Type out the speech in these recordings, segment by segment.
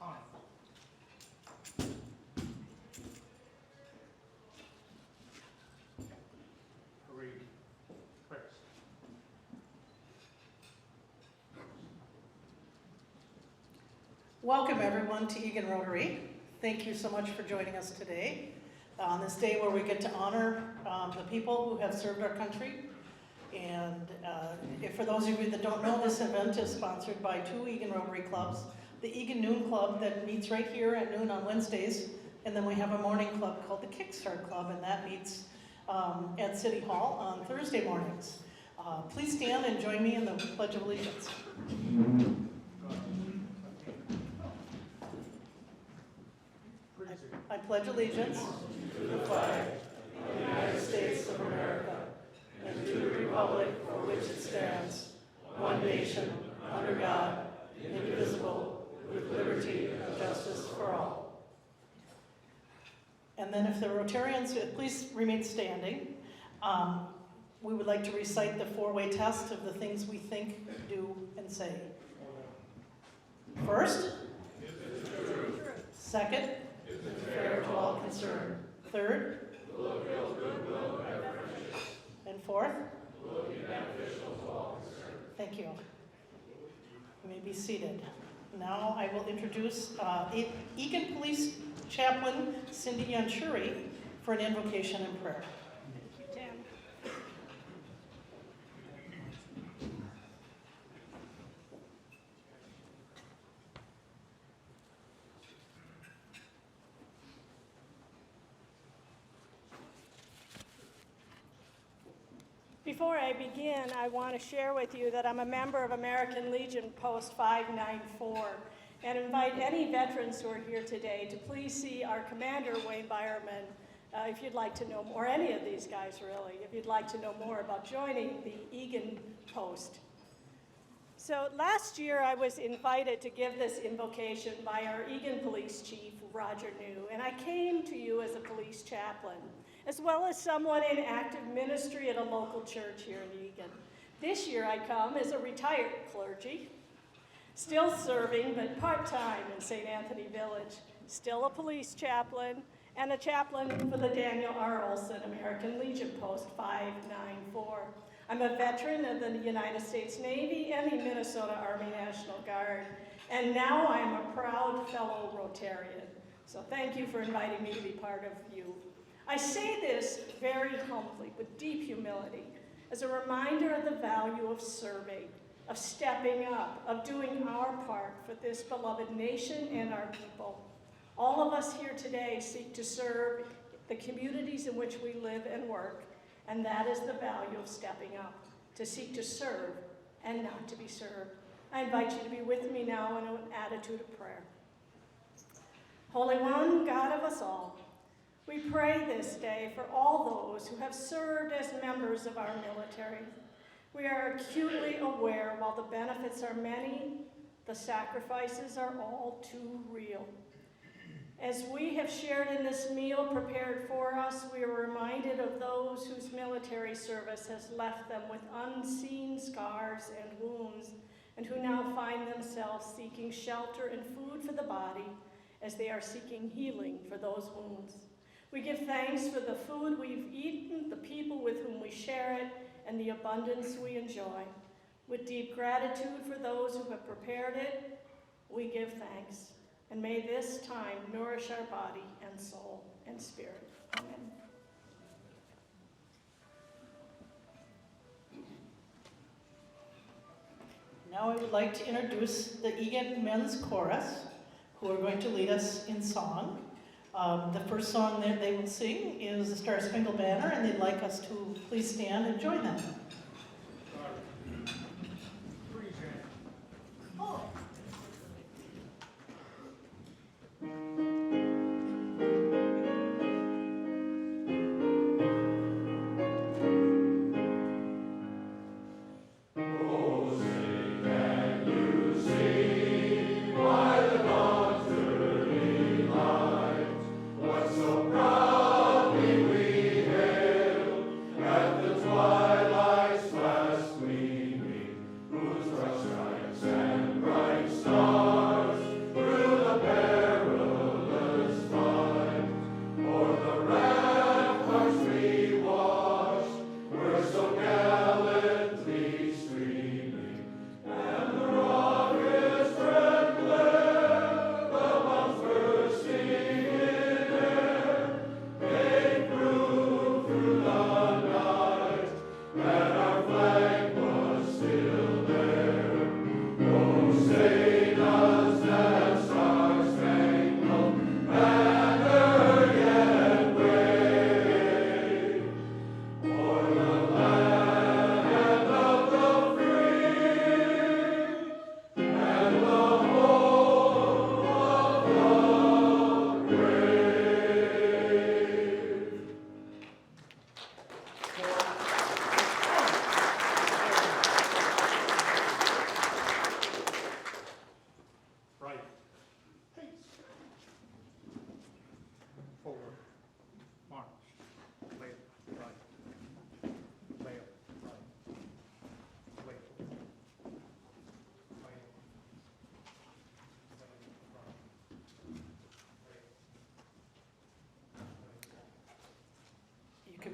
On. Read first. Welcome everyone to Eagan Rotary. Thank you so much for joining us today on this day where we get to honor the people who have served our country. And if for those of you that don't know, this event is sponsored by two Eagan Rotary Clubs. The Eagan Noon Club that meets right here at noon on Wednesdays, and then we have a morning club called the Kickstart Club, and that meets at City Hall on Thursday mornings. Please stand and join me in the Pledge of Allegiance. I pledge allegiance to the flag of the United States of America and to the republic for which it stands, one nation, under God, indivisible, with liberty and justice for all. And then if the Rotarians, please remain standing. We would like to recite the four-way test of the things we think, do, and say. First, second, fair to all concerned. Third, will reveal goodwill and friendship. And fourth, will be beneficial to all concerned. Thank you. You may be seated. Now I will introduce Eagan Police Chaplain Cindy Yanchuri for an invocation and prayer. Thank you, Tim. Before I begin, I want to share with you that I'm a member of American Legion Post 594 and invite any veterans who are here today to please see our commander, Wayne Byerman, if you'd like to know more, any of these guys really, if you'd like to know more about joining the Eagan Post. So last year I was invited to give this invocation by our Eagan Police Chief, Roger New, and I came to you as a police chaplain, as well as someone in active ministry at a local church here in Eagan. This year I come as a retired clergy, still serving but part-time in St. Anthony Village, still a police chaplain, and a chaplain for the Daniel R. Olson American Legion Post 594. I'm a veteran of the United States Navy and the Minnesota Army National Guard, and now I'm a proud fellow Rotarian. So thank you for inviting me to be part of you. I say this very humbly, with deep humility, as a reminder of the value of serving, of stepping up, of doing our part for this beloved nation and our people. All of us here today seek to serve the communities in which we live and work, and that is the value of stepping up, to seek to serve and not to be served. I invite you to be with me now in an attitude of prayer. Holy One, God of us all, we pray this day for all those who have served as members of our military. We are acutely aware while the benefits are many, the sacrifices are all too real. As we have shared in this meal prepared for us, we are reminded of those whose military service has left them with unseen scars and wounds, and who now find themselves seeking shelter and food for the body as they are seeking healing for those wounds. We give thanks for the food we've eaten, the people with whom we share it, and the abundance we enjoy. With deep gratitude for those who have prepared it, we give thanks. And may this time nourish our body and soul and spirit. Amen. Now I would like to introduce the Eagan Men's Chorus, who are going to lead us in song. The first song that they will sing is the Star Spangled Banner, and they'd like us to please stand and join them. Oh. Twilight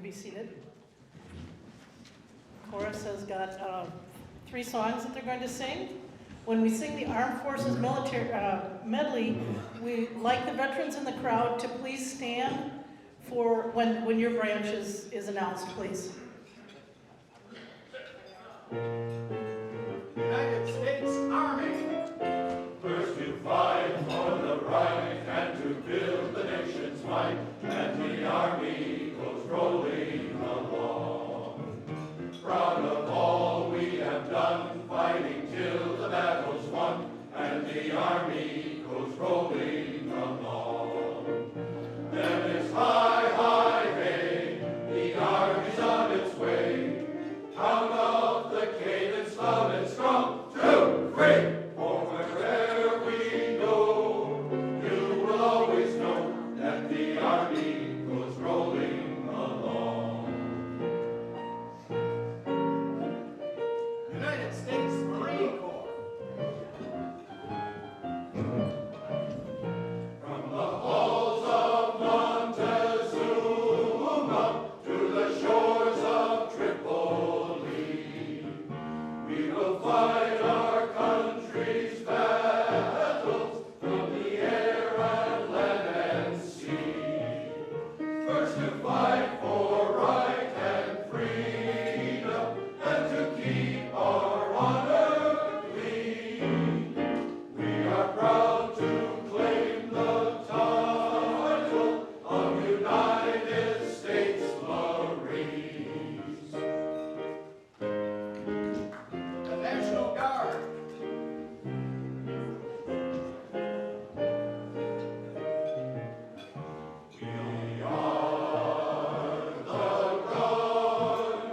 can be seated. Chorus has got 3 songs that they're going to sing. When we sing the Armed Forces military medley, we like the veterans in the crowd to please stand for when your branch is announced, please. United States Army. First to fight for the right and to build the nation's might, and the Army goes rolling along. Proud of all we have done, fighting till the battle's won, and the Army goes rolling along. Then it's high, high, hey, the Army's on its way. Out of the cadence loud and strong, 2, 3, for wherever we go, you will always know that the Army goes rolling along. United States Marine Corps. From the halls of Montezuma to the shores of Tripoli, we will fight our country's battles from the air and land and sea. First to fight for right and freedom, and to keep our honor clean. We are proud to claim the title of United States Marines. The National Guard. We are the Guard,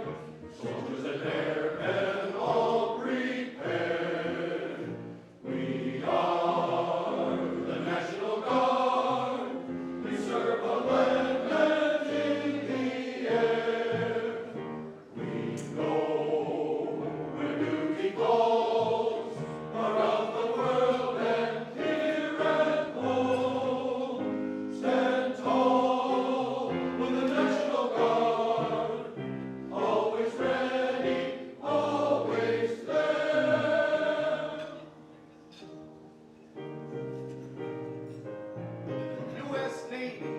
soldiers and airmen all prepared. We are the National Guard, we serve the land and in the air. We go where duty calls, around the world and here at home. Stand tall with the National Guard, always ready, always there. U.S. Navy.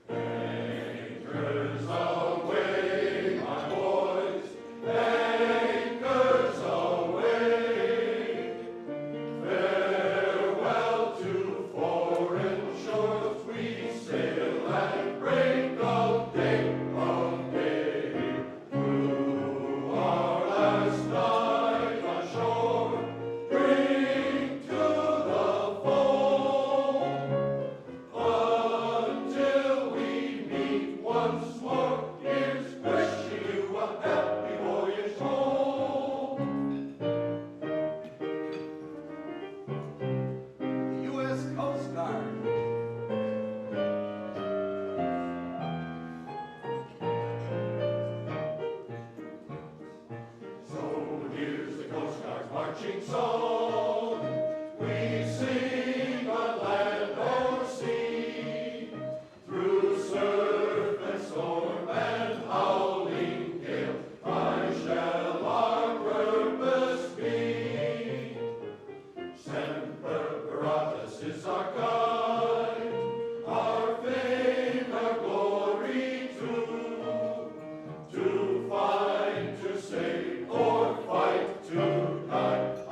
Anchors aweigh, my boys, anchors aweigh. Farewell to foreign shores, we sail at break of day. Through our last night on shore, drink to the foam, until we meet once more. Here's wishing you a happy voyage home. The U.S. Coast Guard. So here's the Coast Guard's marching song. We sing on land or sea, through surf and storm and howling gale. High shall our purpose be. Semper Paratus is our guide, our fame, our glory too. To fight, to save, or fight to die. I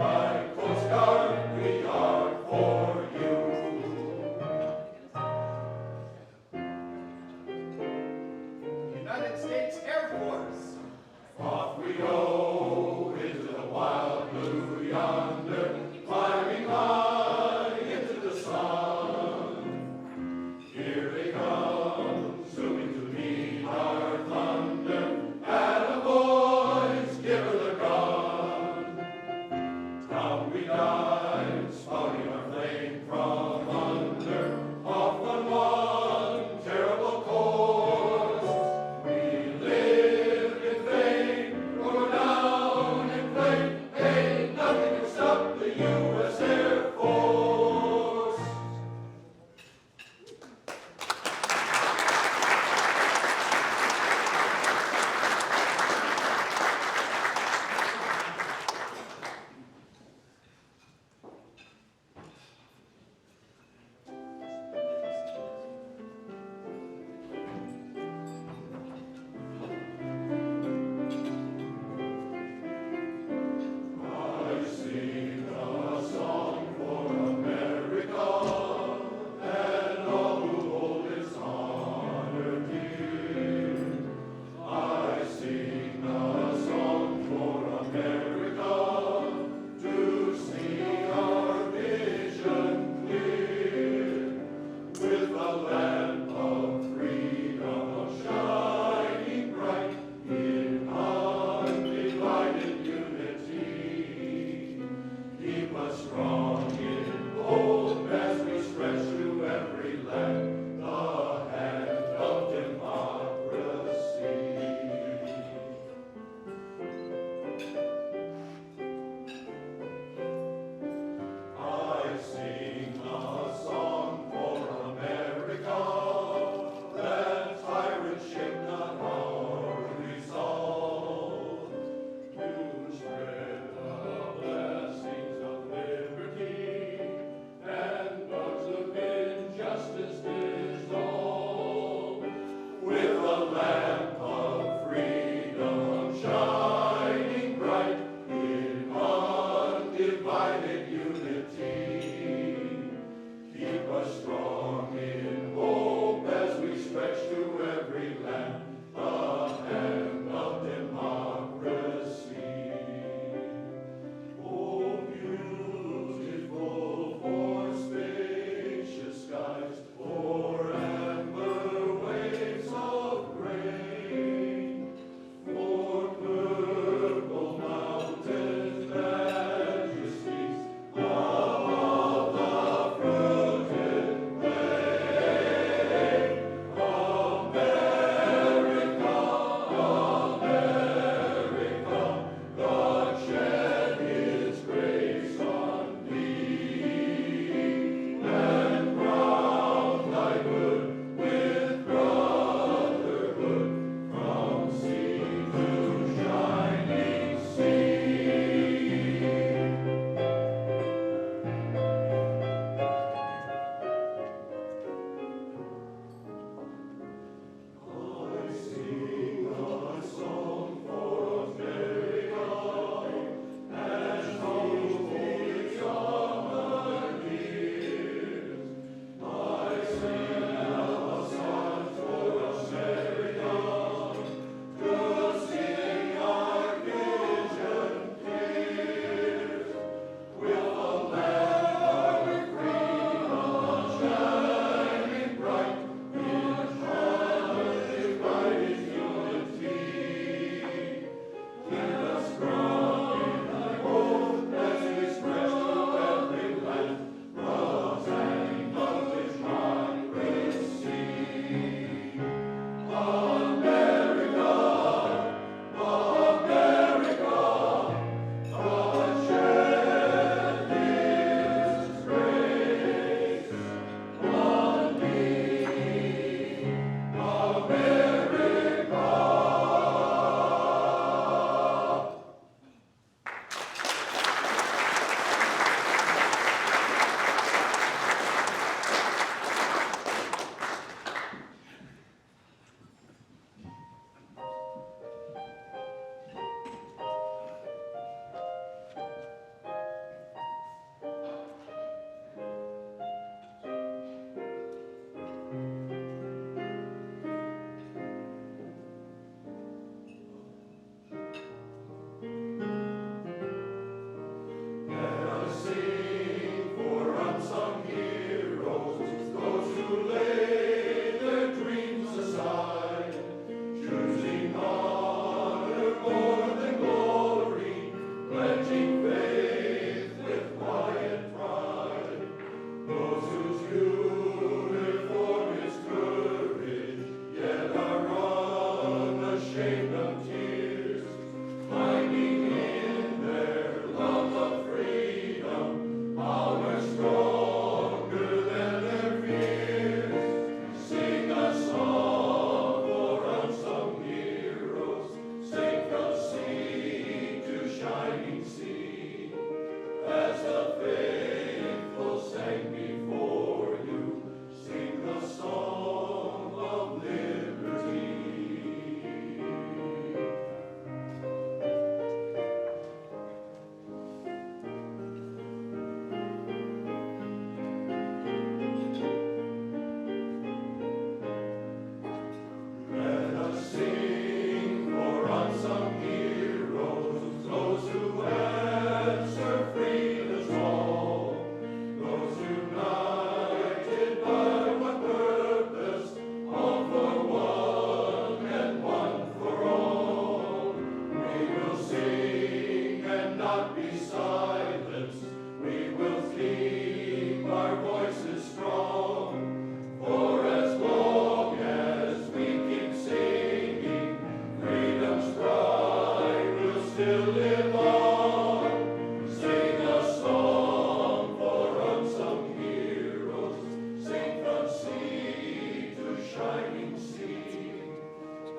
not be silenced. We will keep our voices strong. For as long as we keep singing, freedom's cry will still live on. Sing a song for unsung heroes. Sing from sea to shining sea.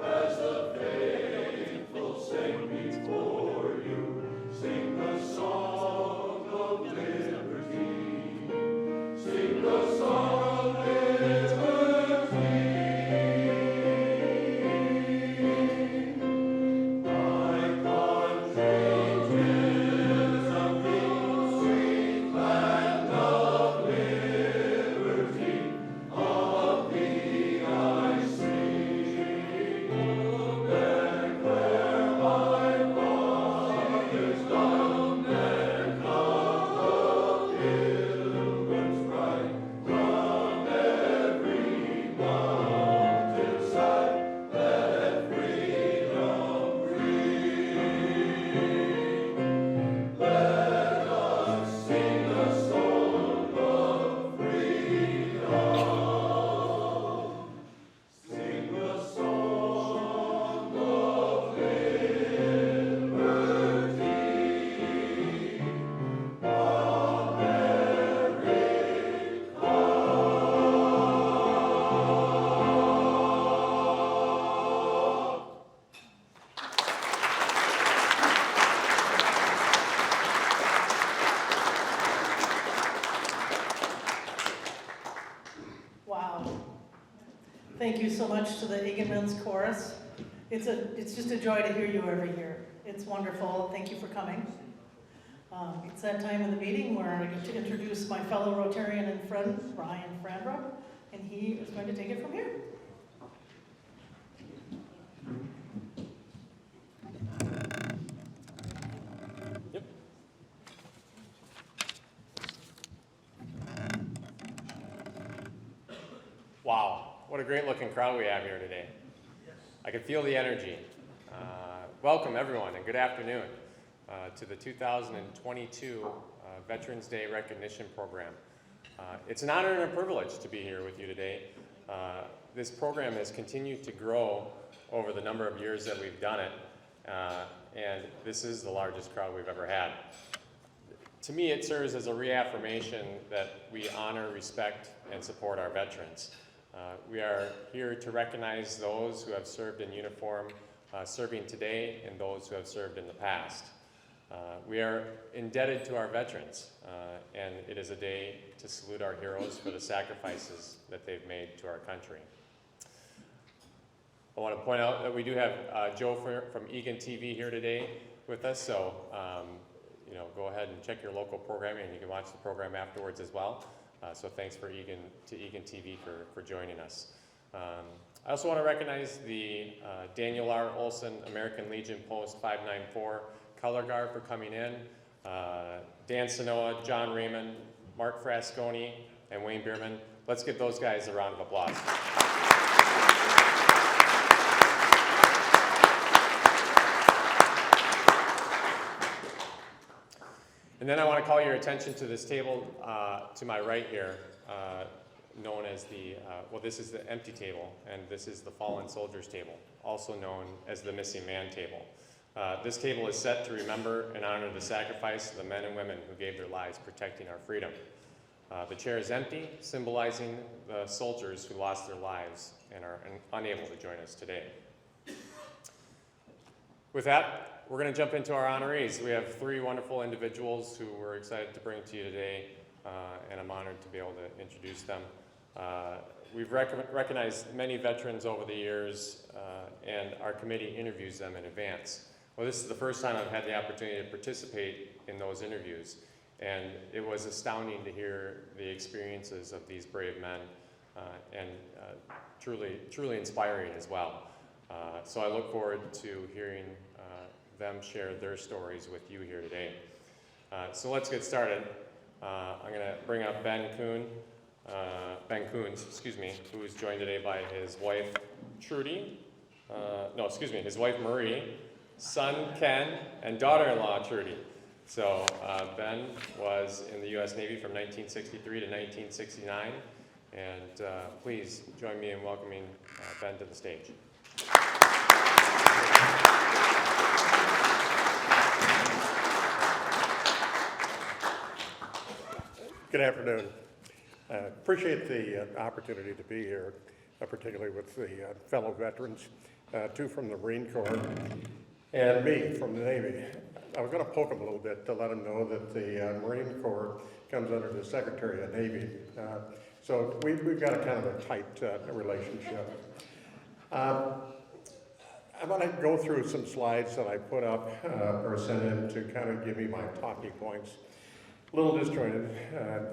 As the faithful sang before you, sing the song of liberty. Sing the song of liberty. My country, 'tis of thee, sweet land of liberty, of thee I sing. There where my fathers died, there come the pilgrims bright, from every mountainside, let freedom ring. Let us sing the song of freedom. Sing the song of liberty. Wow. Thank you so much to the Eagan Men's Chorus. It's just a joy to hear you every year. It's wonderful. Thank you for coming. It's that time of the meeting where I get to introduce my fellow Rotarian and friend, Ryan Frandrup, and he is going to take it from here. Wow, what a great looking crowd we have here today. I can feel the energy. Welcome everyone and good afternoon to the 2022 Veterans Day Recognition Program. It's an honor and a privilege to be here with you today. This program has continued to grow over the number of years that we've done it, and this is the largest crowd we've ever had. To me, it serves as a reaffirmation that we honor, respect, and support our veterans. We are here to recognize those who have served in uniform, serving today, and those who have served in the past. We are indebted to our veterans, and it is a day to salute our heroes for the sacrifices that they've made to our country. I want to point out that we do have Joe from Eagan TV here today with us, so go ahead and check your local programming, and you can watch the program afterwards as well. So thanks to Eagan TV for joining us. I also want to recognize the Daniel R. Olson American Legion Post 594 color guard for coming in, Dan Sanoa, John Raymond, Mark Frasconi, and Wayne Bierman. Let's give those guys a round of applause. And then I want to call your attention to this table to my right here, known as this is the empty table, and this is the fallen soldiers table, also known as the missing man table. This table is set to remember and honor the sacrifice of the men and women who gave their lives protecting our freedom. The chair is empty, symbolizing the soldiers who lost their lives and are unable to join us today. With that, we're going to jump into our honorees. We have three wonderful individuals who we're excited to bring to you today, and I'm honored to be able to introduce them. We've recognized many veterans over the years, and our committee interviews them in advance. Well, this is the first time I've had the opportunity to participate in those interviews, and it was astounding to hear the experiences of these brave men, and truly inspiring as well. So I look forward to hearing them share their stories with you here today. So let's get started. I'm going to bring up Ben Coons, who is joined today by his wife his wife Marie, son Ken, and daughter-in-law Trudy. So Ben was in the U.S. Navy from 1963 to 1969, and please join me in welcoming Ben to the stage. Good afternoon. Appreciate the opportunity to be here, particularly with the fellow veterans, two from the Marine Corps and me from the Navy. I was going to poke them a little bit to let them know that the Marine Corps comes under the Secretary of Navy. So we've got a kind of a tight relationship. I'm going to go through some slides that I put up or sent in to kind of give me my talking points. A little disjointed,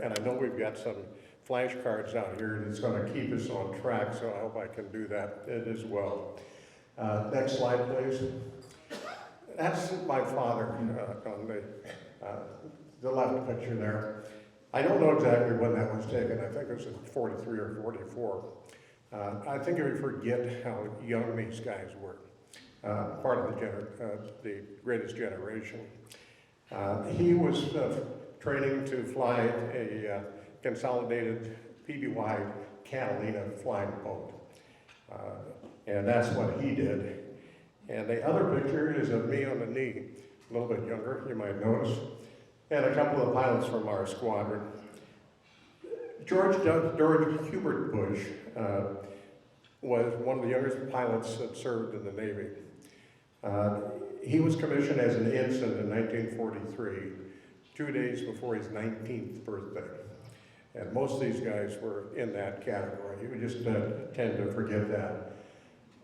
and I know we've got some flashcards out here that's going to keep us on track, so I hope I can do that as well. Next slide, please. That's my father on the left picture there. I don't know exactly when that was taken. I think it was in 43 or 44. I think we forget how young these guys were. Part of the greatest generation. He was training to fly a consolidated PBY Catalina flying boat. And that's what he did. And the other picture is of me on the knee, a little bit younger, you might notice, and a couple of pilots from our squadron. George Hubert Bush was one of the youngest pilots that served in the Navy. He was commissioned as an ensign in 1943, 2 days before his 19th birthday. And most of these guys were in that category. You just tend to forget that.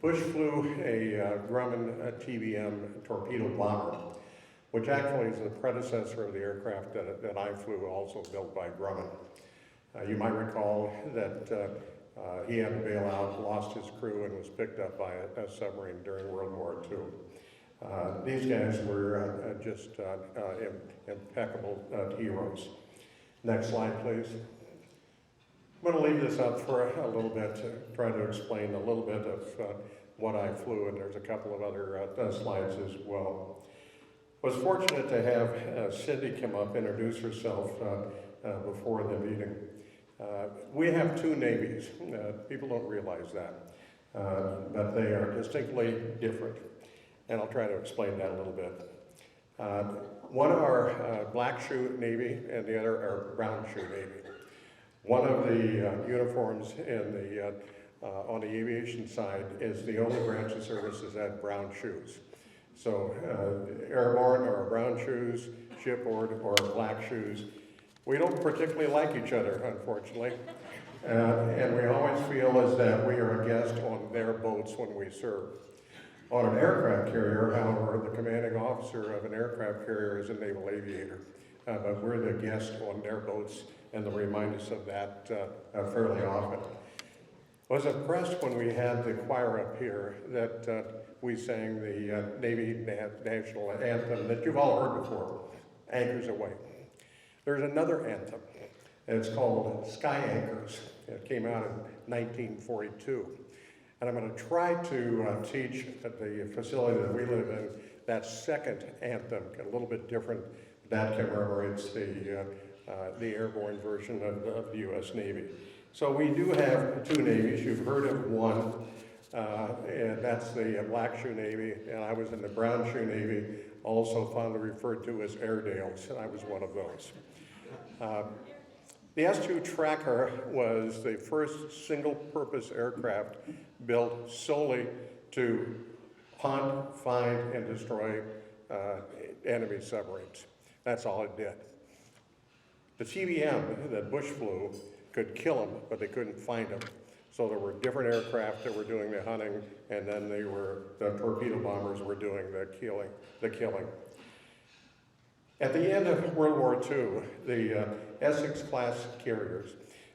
Bush flew a Grumman TBM torpedo bomber, which actually is the predecessor of the aircraft that I flew, also built by Grumman. You might recall that he had to bail out, lost his crew, and was picked up by a submarine during World War II. These guys were just impeccable heroes. Next slide, please. I'm going to leave this up for a little bit to try to explain a little bit of what I flew, and there's a couple of other slides as well. Was fortunate to have Cindy come up, introduce herself before the meeting. We have two navies. People don't realize that, but they are distinctly different. And I'll try to explain that a little bit. One are black shoe Navy and the other are brown shoe Navy. One of the uniforms in the, on the aviation side is the only branch of services that have brown shoes. So airborne are brown shoes, shipboard or black shoes. We don't particularly like each other, unfortunately. And we always feel as that we are a guest on their boats when we serve. On an aircraft carrier, however, the commanding officer of an aircraft carrier is a naval aviator. But we're the guest on their boats, and they'll remind us of that fairly often. Was impressed when we had the choir up here that we sang the Navy national anthem that you've all heard before, Anchors Aweigh. There's another anthem, and it's called Sky Anchors. It came out in 1942. And I'm going to try to teach at the facility that we live in that second anthem, a little bit different. That commemorates the airborne version of the U.S. Navy. So we do have two navies. You've heard of one, and that's the black shoe Navy, and I was in the brown shoe Navy, also fondly referred to as Airedales, and I was one of those. The S-2 Tracker was the first single-purpose aircraft built solely to hunt, find, and destroy enemy submarines. That's all it did. The TBM that Bush flew could kill them, but they couldn't find them. So there were different aircraft that were doing the hunting, and then the torpedo bombers were doing the killing. At the end of World War II, the Essex-class carriers,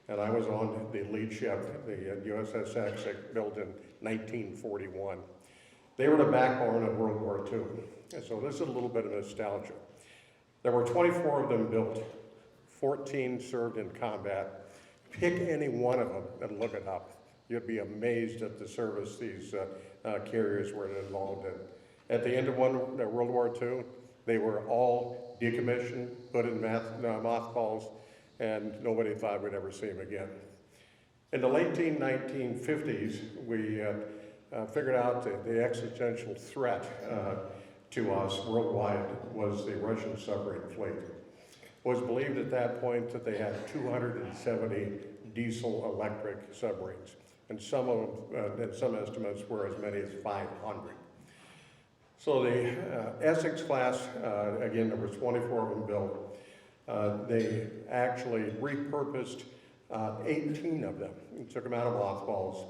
and I was on the lead ship, the USS Essex, built in 1941. They were the backbone of World War II. And so this is a little bit of nostalgia. There were 24 of them built, 14 served in combat. Pick any one of them and look it up. You'd be amazed at the service these carriers were involved in. At the end of World War II, They were all decommissioned, put in mothballs, and nobody thought we'd ever see them again. In the late 1950s, we figured out that the existential threat to us worldwide was the Russian submarine fleet. It was believed at that point that they had 270 diesel-electric submarines, and some of them, in some estimates, were as many as 500. So the Essex class, again, there was 24 of them built. They actually repurposed 18 of them and took them out of mothballs,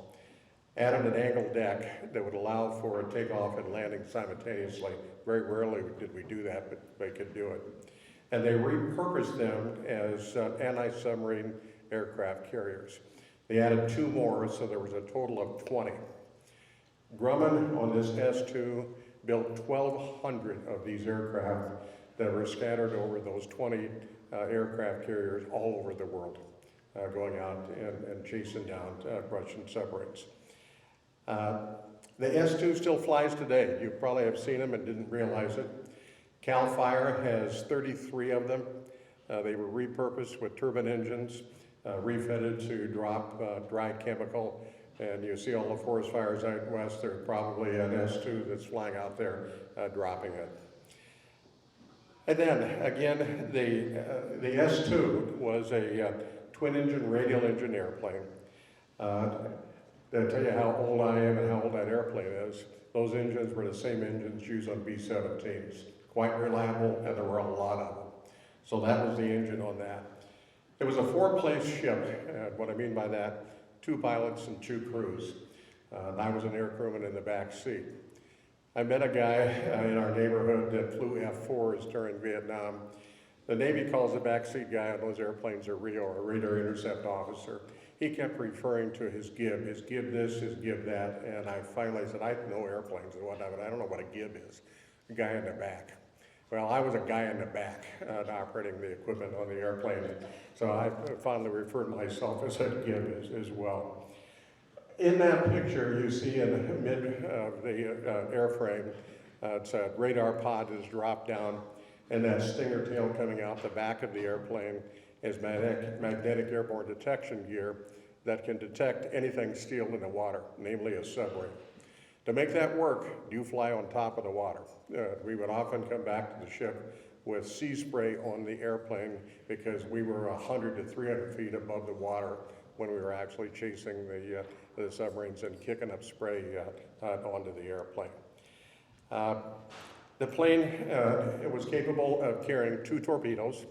added an angled deck that would allow for a takeoff and landing simultaneously. Very rarely did we do that, but they could do it. And they repurposed them as anti-submarine aircraft carriers. They added 2 more, so there was a total of 20. Grumman on this S2 built 1,200 of these aircraft that were scattered over those 20 aircraft carriers all over the world, going out and chasing down Russian submarines. The S2 still flies today. You probably have seen them and didn't realize it. CAL FIRE has 33 of them. They were repurposed with turbine engines, refitted to drop dry chemical. And you see all the forest fires out west, there's probably an S2 that's flying out there dropping it. And then, again, the S2 was a twin-engine radial engine airplane. To tell you how old I am and how old that airplane is, those engines were the same engines used on B-17s. Quite reliable, and there were a lot of them. So that was the engine on that. It was a 4-place ship, and what I mean by that, 2 pilots and 2 crews. I was an air crewman in the back seat. I met a guy in our neighborhood that flew F-4s during Vietnam. The Navy calls the backseat guy on those airplanes a RIO, or Radar Intercept Officer. He kept referring to his GIB this, his GIB that, and I finally said, I know airplanes and whatnot, but I don't know what a GIB is. A guy in the back. Well, I was a guy in the back operating the equipment on the airplane, so I finally referred to myself as a GIB as well. In that picture, you see in the mid of the airframe, it's a radar pod is dropped down, and that stinger tail coming out the back of the airplane is magnetic airborne detection gear that can detect anything steel in the water, namely a submarine. To make that work, you fly on top of the water. We would often come back to the ship with sea spray on the airplane because we were 100 to 300 feet above the water when we were actually chasing the submarines and kicking up spray onto the airplane. The plane it was capable of carrying 2 torpedoes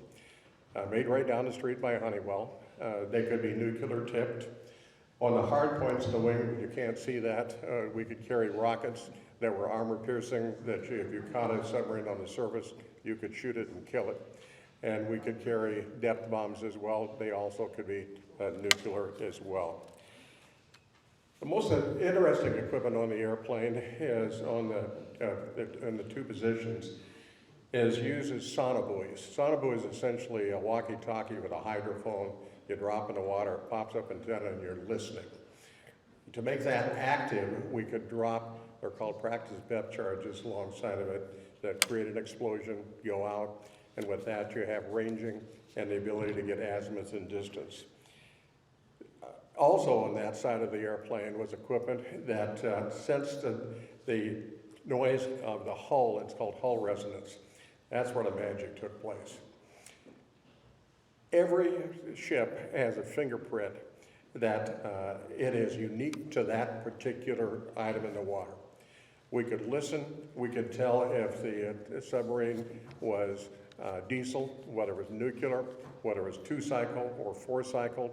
made right down the street by Honeywell. They could be nuclear tipped. On the hard points of the wing, you can't see that, we could carry rockets that were armor piercing, that if you caught a submarine on the surface, you could shoot it and kill it. And we could carry depth bombs as well. They also could be nuclear as well. The most interesting equipment on the airplane is in the 2 positions, uses sonobuoys. Sonobuoy is essentially a walkie-talkie with a hydrophone. You drop in the water, it pops up antenna, and you're listening. To make that active, we could drop, they're called practice depth charges alongside of it that create an explosion, go out, and with that you have ranging and the ability to get azimuth and distance. Also on that side of the airplane was equipment that sensed the noise of the hull. It's called hull resonance. That's where the magic took place. Every ship has a fingerprint that it is unique to that particular item in the water. We could listen, we could tell if the submarine was diesel, whether it was nuclear, whether it was 2-cycle or 4-cycle.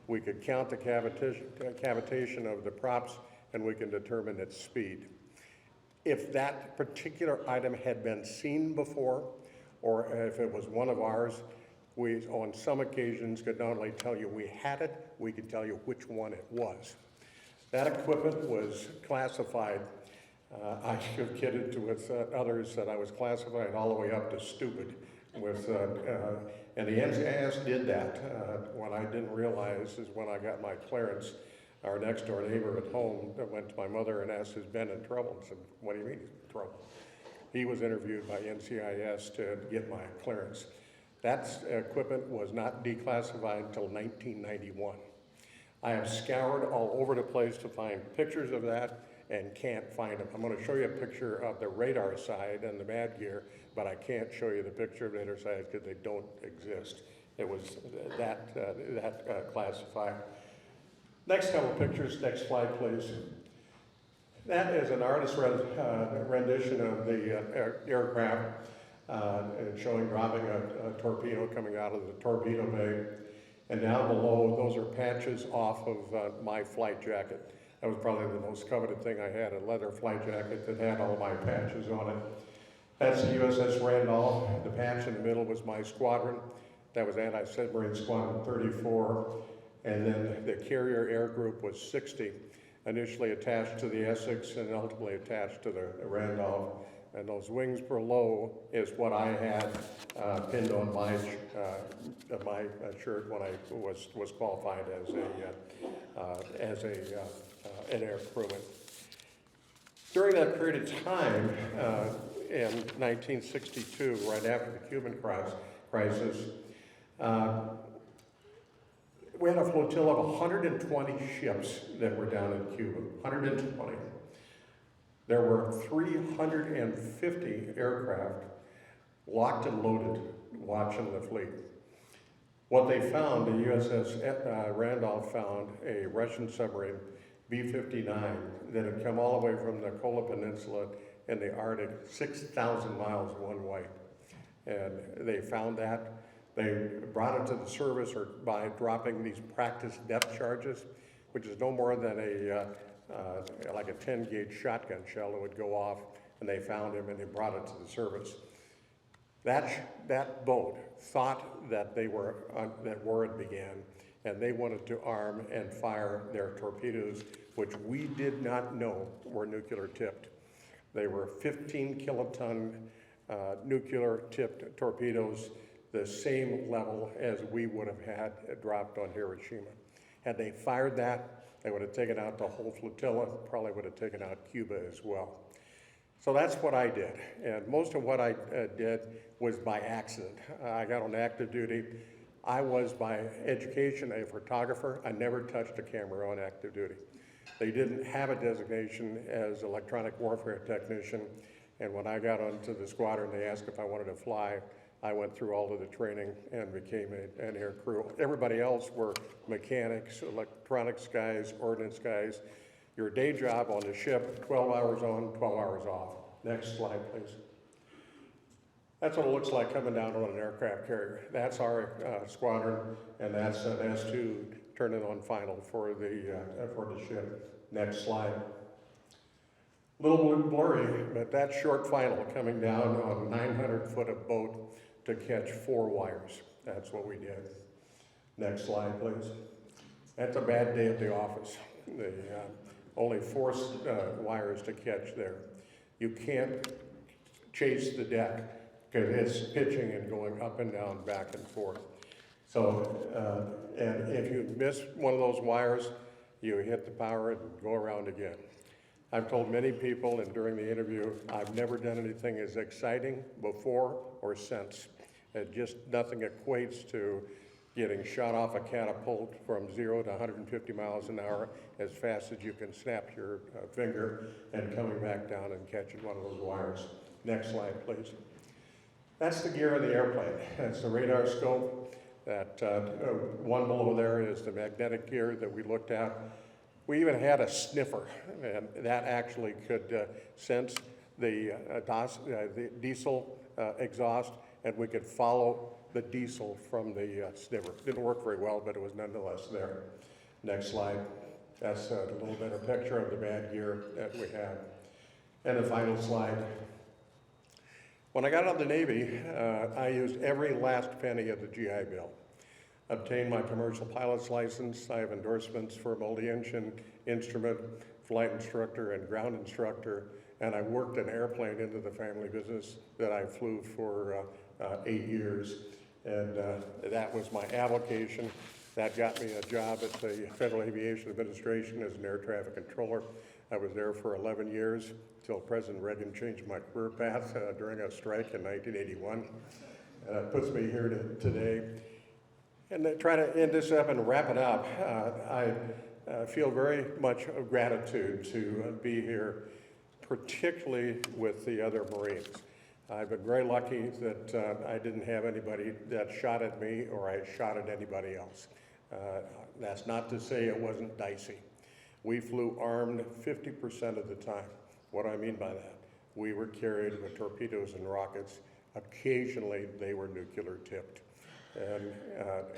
We could count the cavitation of the props, and we can determine its speed. If that particular item had been seen before, or if it was one of ours, we, on some occasions, could not only tell you we had it, we could tell you which one it was. That equipment was classified. I have kidded with others that I was classified all the way up to stupid. And the NCIS did that. What I didn't realize is when I got my clearance, our next door neighbor at home went to my mother and asked, "Has Ben in trouble?" And said, "What do you mean he's in trouble?" he was interviewed by NCIS to get my clearance. That equipment was not declassified until 1991. I have scoured all over the place to find pictures of that and can't find them. I'm going to show you a picture of the radar side and the MAD gear, but I can't show you the picture of the radar side because they don't exist. It was that classified. Next couple pictures, next slide please. That is an artist's rendition of the aircraft showing dropping a torpedo coming out of the torpedo bay. And down below, those are patches off of my flight jacket. That was probably the most coveted thing I had, a leather flight jacket that had all my patches on it. That's the USS Randolph. The patch in the middle was my squadron. That was Anti-Submarine Squadron 34. And then the carrier air group was 60, initially attached to the Essex and ultimately attached to the Randolph. And those wings below is what I had pinned on my shirt when I was qualified as an air crewman. During that period of time, in 1962, right after the Cuban crisis, we had a flotilla of 120 ships that were down in Cuba, 120. There were 350 aircraft locked and loaded watching the fleet. What they found, the USS Randolph found a Russian submarine, B-59, that had come all the way from the Kola Peninsula in the Arctic, 6,000 miles one way. And they found that. They brought it to the service by dropping these practice depth charges, which is no more than like a 10-gauge shotgun shell that would go off, and they found him and they brought it to the service. That boat thought that that war had began, and they wanted to arm and fire their torpedoes, which we did not know were nuclear tipped. They were 15 kiloton nuclear tipped torpedoes, the same level as we would have had dropped on Hiroshima. Had they fired that, they would have taken out the whole flotilla, probably would have taken out Cuba as well. So that's what I did. And most of what I did was by accident. I got on active duty. I was by education a photographer. I never touched a camera on active duty. They didn't have a designation as electronic warfare technician. And when I got onto the squadron, they asked if I wanted to fly. I went through all of the training and became an air crew. Everybody else were mechanics, electronics guys, ordnance guys. Your day job on the ship, 12 hours on, 12 hours off. Next slide, please. That's what it looks like coming down on an aircraft carrier. That's our squadron, and that's an S2 turning on final for the ship. Next slide. A little blurry, but that's short final coming down on 900 foot of boat to catch 4 wires. That's what we did. Next slide, please. That's a bad day at the office. Only 4 wires to catch there. You can't chase the deck because it's pitching and going up and down, back and forth. So, and if you miss one of those wires, you hit the power and go around again. I've told many people, and during the interview, I've never done anything as exciting before or since. Just nothing equates to getting shot off a catapult from 0 to 150 miles an hour as fast as you can snap your finger and coming back down and catching one of those wires. Next slide, please. That's the gear of the airplane. That's the radar scope. That one below there is the magnetic gear that we looked at. We even had a sniffer, and that actually could sense the diesel exhaust, and we could follow the diesel from the sniffer. Didn't work very well, but it was nonetheless there. Next slide. That's a little better picture of the bad gear that we had. And the final slide. When I got out of the Navy, I used every last penny of the GI Bill. Obtained my commercial pilot's license. I have endorsements for multi-engine instrument, flight instructor, and ground instructor. And I worked an airplane into the family business that I flew for 8 years. And that was my avocation. That got me a job at the Federal Aviation Administration as an air traffic controller. I was there for 11 years until President Reagan changed my career path during a strike in 1981. It puts me here today. And try to end this up and wrap it up. I feel very much of gratitude to be here, particularly with the other Marines. I've been very lucky that I didn't have anybody that shot at me or I shot at anybody else. That's not to say it wasn't dicey. We flew armed 50% of the time. What do I mean by that? We were carried with torpedoes and rockets. Occasionally, they were nuclear tipped. And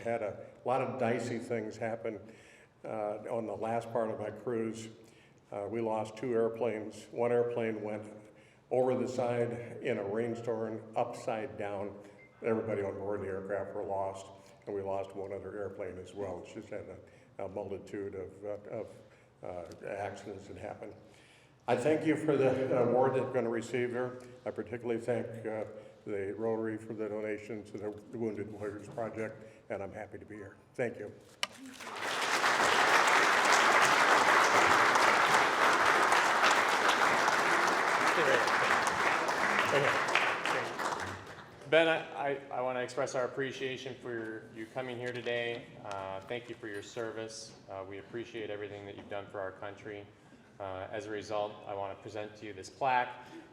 had a lot of dicey things happen on the last part of my cruise. We lost 2 airplanes. One airplane went over the side in a rainstorm, upside down. Everybody on board the aircraft were lost, and we lost one other airplane as well. It's just had a multitude of accidents that happened. I thank you for the award that you're going to receive here. I particularly thank the Rotary for the donation to the Wounded Warriors Project, and I'm happy to be here. Thank you. Ben, I want to express our appreciation for you coming here today. Thank you for your service. We appreciate everything that you've done for our country. As a result, I want to present to you this plaque.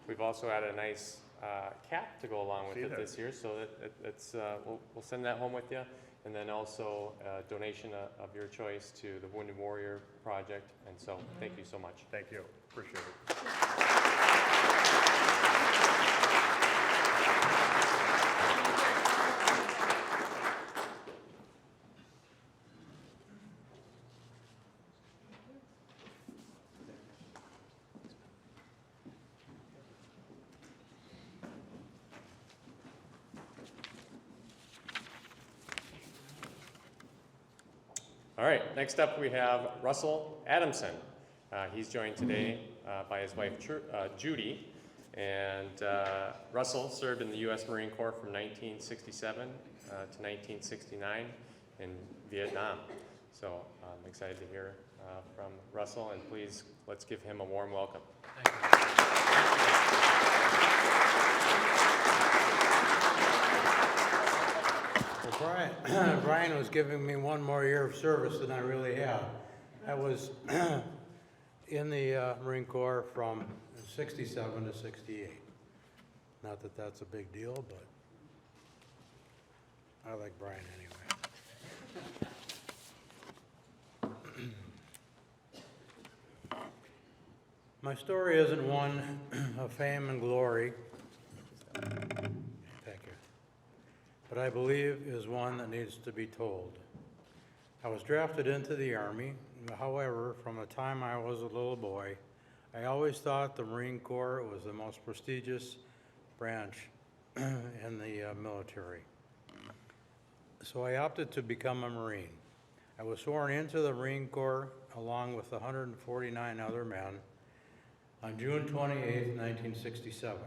We've also added a nice cap to go along with it this year, so that we'll send that home with you. And then also a donation of your choice to the Wounded Warrior Project. And so thank you so much. Thank you. Appreciate it. All right, next up we have Russell Adamson. He's joined today by his wife Judy, and Russell served in the U.S. Marine Corps from 1967 to 1969 in Vietnam. So I'm excited to hear from Russell, and please let's give him a warm welcome. Well, Brian was giving me one more year of service than I really have. I was in the Marine Corps from 67 to 68. Not that that's a big deal, but I like Brian anyway. My story isn't one of fame and glory. But I believe is one that needs to be told. I was drafted into the Army. However, from the time I was a little boy, I always thought the Marine Corps was the most prestigious branch in the military. So I opted to become a Marine. I was sworn into the Marine Corps along with 149 other men on June 28, 1967,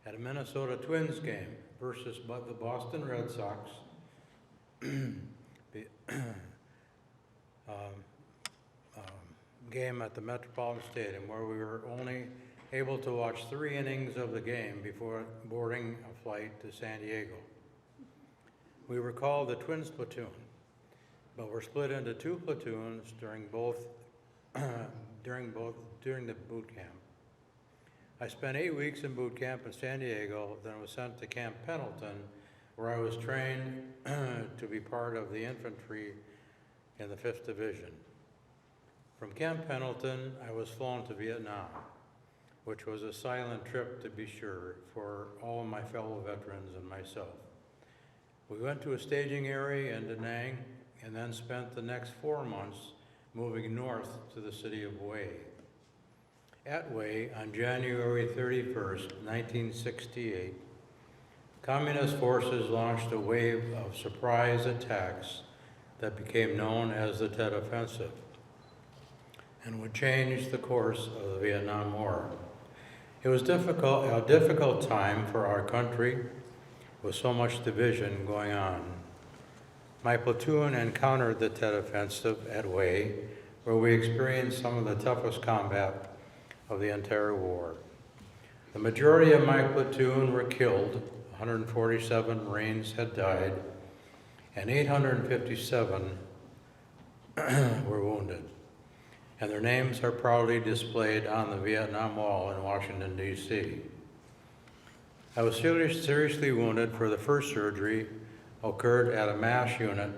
at a Minnesota Twins game versus the Boston Red Sox game at the Metropolitan Stadium, where we were only able to watch 3 innings of the game before boarding a flight to San Diego. We were called the Twins Platoon, but were split into 2 platoons during the boot camp. I spent 8 weeks in boot camp in San Diego, then was sent to Camp Pendleton, where I was trained to be part of the infantry in the 5th Division. From Camp Pendleton, I was flown to Vietnam, which was a silent trip to be sure for all of my fellow veterans and myself. We went to a staging area in Da Nang and then spent the next 4 months moving north to the city of Hue. At Hue, on January 31st, 1968, Communist forces launched a wave of surprise attacks that became known as the Tet Offensive and would change the course of the Vietnam War. It was a difficult time for our country with so much division going on. My platoon encountered the Tet Offensive at Hue, where we experienced some of the toughest combat of the entire war. The majority of my platoon were killed, 147 Marines had died, and 857 were wounded. And their names are proudly displayed on the Vietnam Wall in Washington, D.C. I was seriously wounded for the first surgery occurred at a MASH unit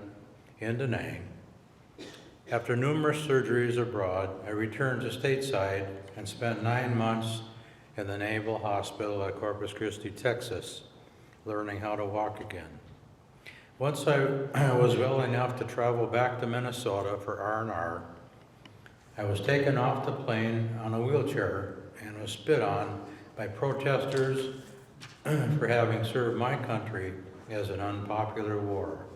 in Da Nang. After numerous surgeries abroad, I returned to stateside and spent 9 months in the Naval Hospital at Corpus Christi, Texas, learning how to walk again. Once I was well enough to travel back to Minnesota for R&R, I was taken off the plane on a wheelchair and was spit on by protesters for having served my country as an unpopular war.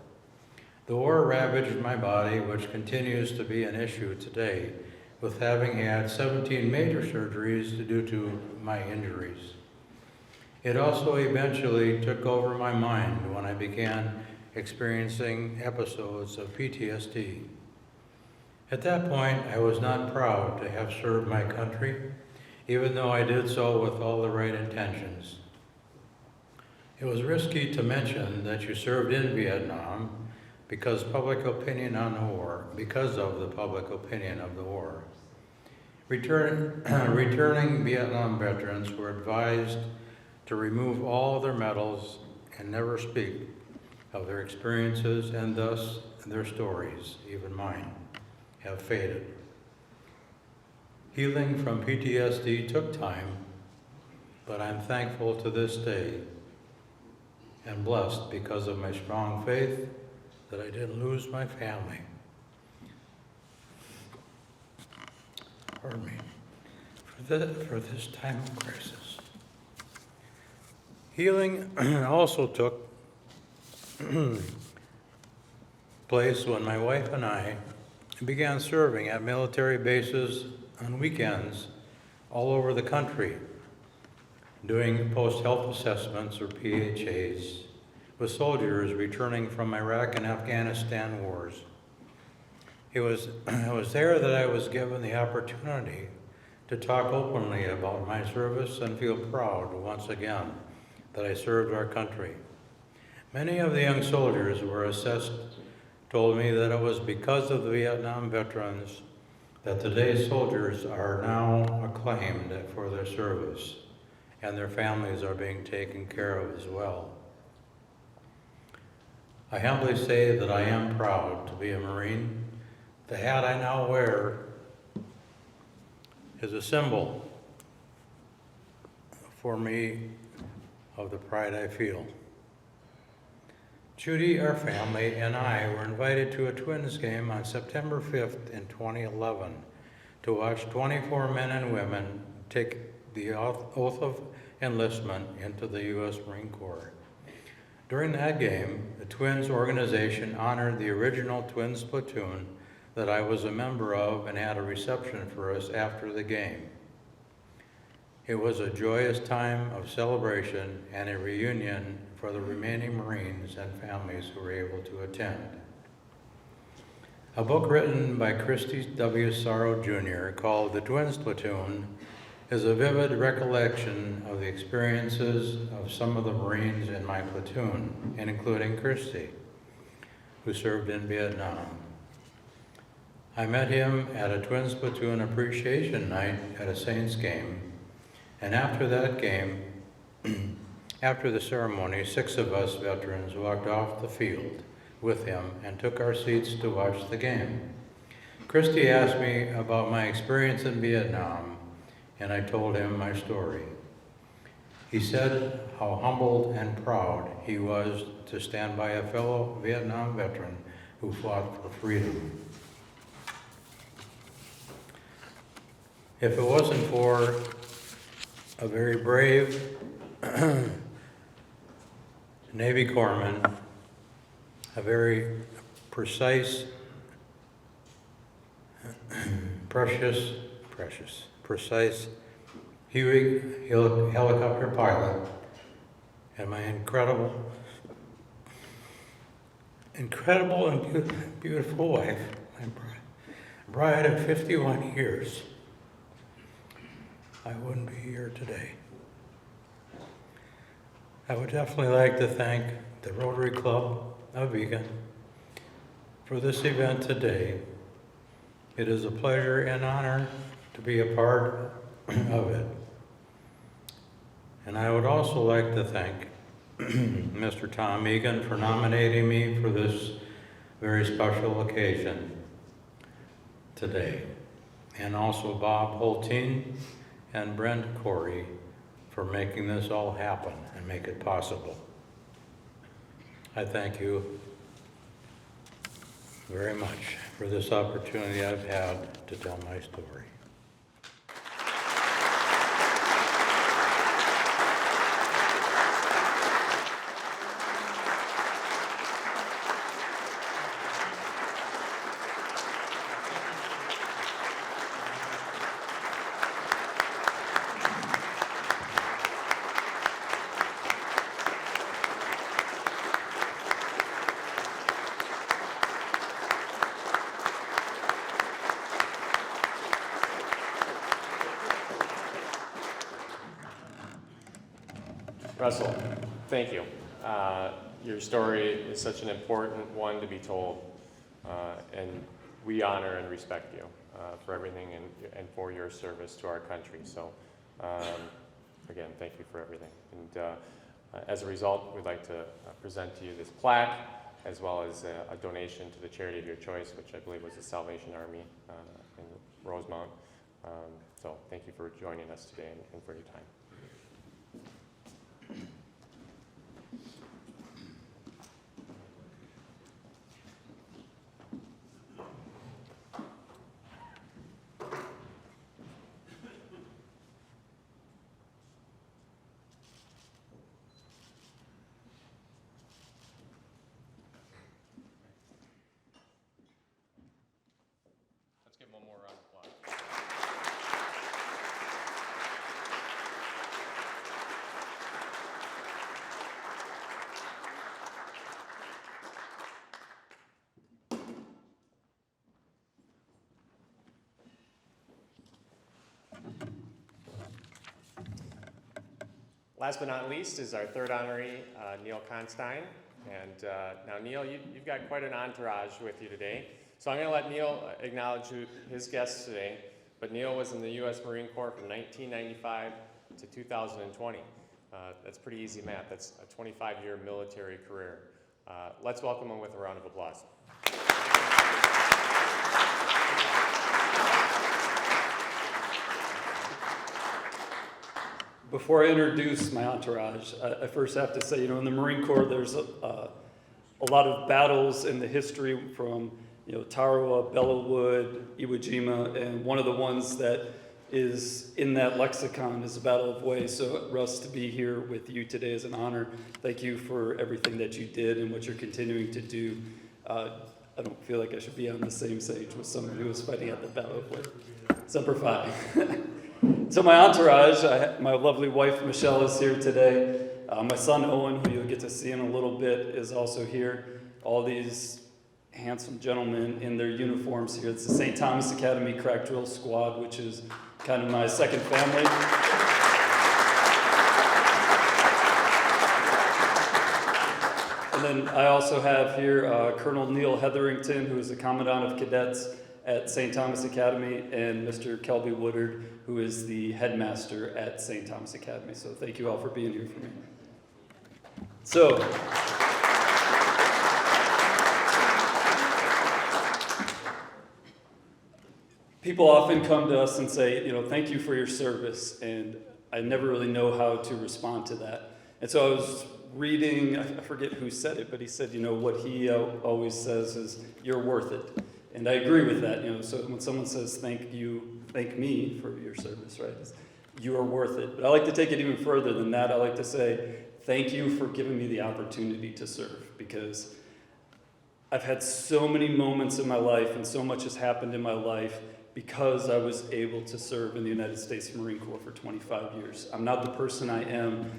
The war ravaged my body, which continues to be an issue today, with having had 17 major surgeries due to my injuries. It also eventually took over my mind when I began experiencing episodes of PTSD. At that point, I was not proud to have served my country, even though I did so with all the right intentions. It was risky to mention that you served in Vietnam because of the public opinion of the war. Returning Vietnam veterans were advised to remove all their medals and never speak of their experiences, and thus their stories, even mine, have faded. Healing from PTSD took time, but I'm thankful to this day and blessed because of my strong faith that I didn't lose my family. Pardon me. For this time of crisis. Healing also took place when my wife and I began serving at military bases on weekends all over the country, doing post-health assessments, or PHAs, with soldiers returning from Iraq and Afghanistan wars. It was there that I was given the opportunity to talk openly about my service and feel proud once again that I served our country. Many of the young soldiers who were assessed told me that it was because of the Vietnam veterans that today's soldiers are now acclaimed for their service, and their families are being taken care of as well. I humbly say that I am proud to be a Marine. The hat I now wear is a symbol for me of the pride I feel. Judy, our family, and I were invited to a Twins game on September 5th in 2011 to watch 24 men and women take the oath of enlistment into the U.S. Marine Corps. During that game, the Twins organization honored the original Twins platoon that I was a member of and had a reception for us after the game. It was a joyous time of celebration and a reunion for the remaining Marines and families who were able to attend. A book written by Christy W. Sorrow Jr. called The Twins Platoon is a vivid recollection of the experiences of some of the Marines in my platoon, including Christy, who served in Vietnam. I met him at a Twins Platoon appreciation night at a Saints game, and after that game, after the ceremony, 6 of us veterans walked off the field with him and took our seats to watch the game. Christy asked me about my experience in Vietnam, and I told him my story. He said how humbled and proud he was to stand by a fellow Vietnam veteran who fought for freedom. If it wasn't for a very brave Navy corpsman, a very precise, precise Huey helicopter pilot, and my incredible and beautiful wife, bride of 51 years, I wouldn't be here today. I would definitely like to thank the Rotary Club of Eagan for this event today. It is a pleasure and honor to be a part of it. And I would also like to thank Mr. Tom Eagan for nominating me for this very special occasion today. And also Bob Holteen and Brent Corey for making this all happen and make it possible. I thank you very much for this opportunity I've had to tell my story. Russell, thank you. Your story is such an important one to be told, and we honor and respect you for everything and for your service to our country. So, again, thank you for everything. And as a result, we'd like to present to you this plaque, as well as a donation to the charity of your choice, which I believe was the Salvation Army in Rosemount. So thank you for joining us today and for your time. Let's give one more round of applause. Last but not least is our third honoree, Neil Constein. And now, Neil, you've got quite an entourage with you today. So I'm going to let Neil acknowledge his guests today. But Neil was in the U.S. Marine Corps from 1995 to 2020. That's pretty easy math. That's a 25-year military career. Let's welcome him with a round of applause. Before I introduce my entourage, I first have to say, in the Marine Corps, there's a lot of battles in the history from, Tarawa, Bellawood, Iwo Jima, and one of the ones that is in that lexicon is the Battle of Hue. So, Russ, to be here with you today is an honor. Thank you for everything that you did and what you're continuing to do. I don't feel like I should be on the same stage with someone who was fighting at the Battle of Hue. Semper Fi. So my entourage, my lovely wife Michelle is here today. My son Owen, who you'll get to see in a little bit, is also here. All these handsome gentlemen in their uniforms here. It's the St. Thomas Academy Crack Drill Squad, which is kind of my second family. And then I also have here Colonel Neil Hetherington, who is the Commandant of Cadets at St. Thomas Academy, and Mr. Kelby Woodard, who is the headmaster at St. Thomas Academy. So thank you all for being here for me. So, people often come to us and say, thank you for your service, and I never really know how to respond to that. And so I was reading, I forget who said it, but he said, what he always says is, you're worth it. And I agree with that, so when someone says thank me for your service, right, you are worth it. But I like to take it even further than that. I like to say thank you for giving me the opportunity to serve, because I've had so many moments in my life and so much has happened in my life because I was able to serve in the United States Marine Corps for 25 years. I'm not the person I am.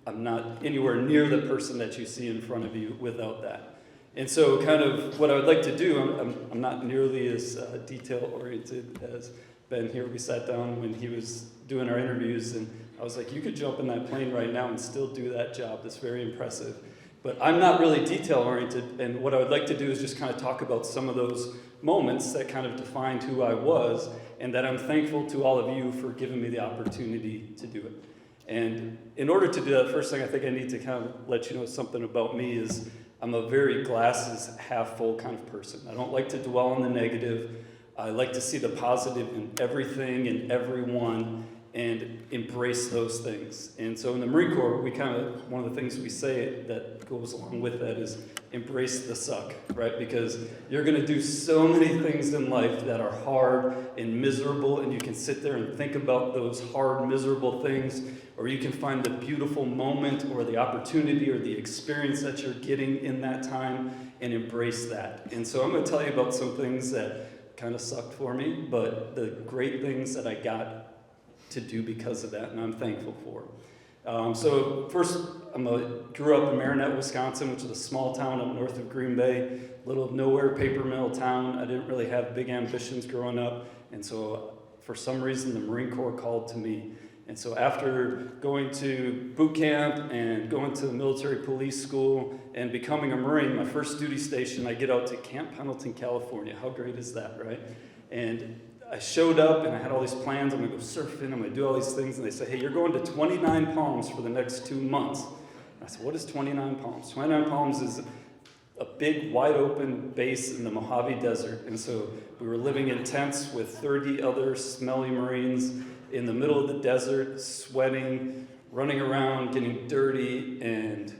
I'm not anywhere near the person that you see in front of you without that. And so kind of what I would like to do, I'm not nearly as detail-oriented as Ben here. We sat down when he was doing our interviews, and I was like, you could jump in that plane right now and still do that job. That's very impressive. But I'm not really detail-oriented, and what I would like to do is just kind of talk about some of those moments that kind of defined who I was, and that I'm thankful to all of you for giving me the opportunity to do it. And in order to do that, first thing I think I need to kind of let you know something about me is I'm a very glasses half full kind of person. I don't like to dwell on the negative. I like to see the positive in everything and everyone and embrace those things. And so in the Marine Corps, we kind of, one of the things we say that goes along with that is embrace the suck, right? Because you're gonna do so many things in life that are hard and miserable, and you can sit there and think about those hard, miserable things, or you can find the beautiful moment or the opportunity or the experience that you're getting in that time and embrace that. And so I'm gonna tell you about some things that kind of sucked for me, but the great things that I got to do because of that, and I'm thankful for. So first, grew up in Marinette, Wisconsin, which is a small town up north of Green Bay, little nowhere paper mill town. I didn't really have big ambitions growing up, and so for some reason the Marine Corps called to me. And so after going to boot camp and going to the military police school and becoming a Marine, my first duty station, I get out to Camp Pendleton, California. How great is that, right? And I showed up and I had all these plans. I'm gonna go surfing, I'm gonna do all these things. And they say, hey, you're going to 29 Palms for the next 2 months. And I said, what is 29 Palms? 29 Palms is a big, wide open base in the Mojave Desert. And so we were living in tents with 30 other smelly Marines in the middle of the desert, sweating, running around, getting dirty, and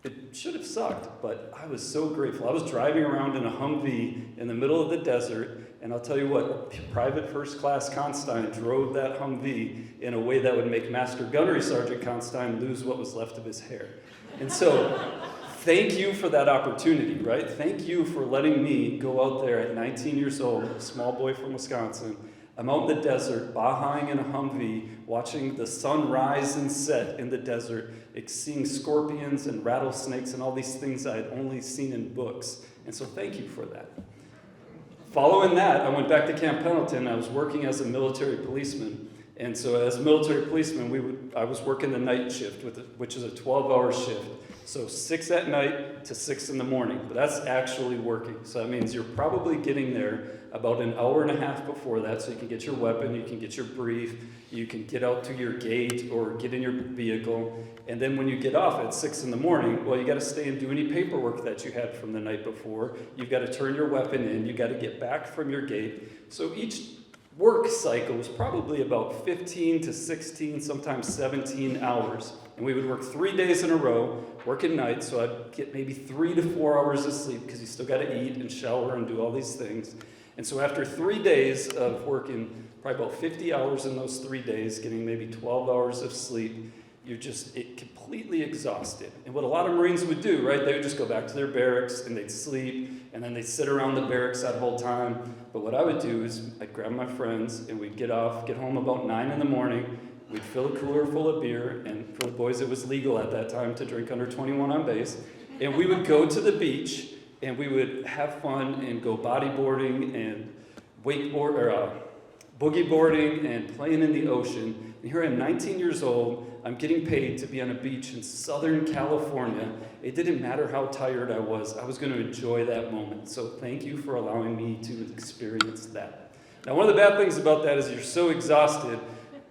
it should have sucked, but I was so grateful. I was driving around in a Humvee in the middle of the desert, and I'll tell you what, Private First Class Constein drove that Humvee in a way that would make Master Gunnery Sergeant Constein lose what was left of his hair. And so, thank you for that opportunity, right? Thank you for letting me go out there at 19 years old, a small boy from Wisconsin. I'm out in the desert, bahaing in a Humvee, watching the sun rise and set in the desert, seeing scorpions and rattlesnakes and all these things I had only seen in books. And so thank you for that. Following that, I went back to Camp Pendleton. I was working as a military policeman. And so as a military policeman, I was working the night shift, which is a 12-hour shift. So 6 at night to 6 in the morning, but that's actually working. So that means you're probably getting there about an hour and a half before that, so you can get your weapon, you can get your brief, you can get out to your gate or get in your vehicle. And then when you get off at 6 in the morning, well, you got to stay and do any paperwork that you had from the night before. You've got to turn your weapon in, you got to get back from your gate. So each work cycle was probably about 15 to 16, sometimes 17 hours. And we would work 3 days in a row, work at night, so I'd get maybe 3 to 4 hours of sleep because you still got to eat and shower and do all these things. And so after 3 days of working, probably about 50 hours in those 3 days, getting maybe 12 hours of sleep, you're just completely exhausted. And what a lot of Marines would do, right, they would just go back to their barracks and they'd sleep, and then they'd sit around the barracks that whole time. But what I would do is I'd grab my friends and we'd get home about 9 in the morning, we'd fill a cooler full of beer, and for the boys it was legal at that time to drink under 21 on base, and we would go to the beach and we would have fun and go bodyboarding and boogie boarding and playing in the ocean. And here I am, 19 years old, I'm getting paid to be on a beach in Southern California. It didn't matter how tired I was going to enjoy that moment. So thank you for allowing me to experience that. Now, one of the bad things about that is you're so exhausted,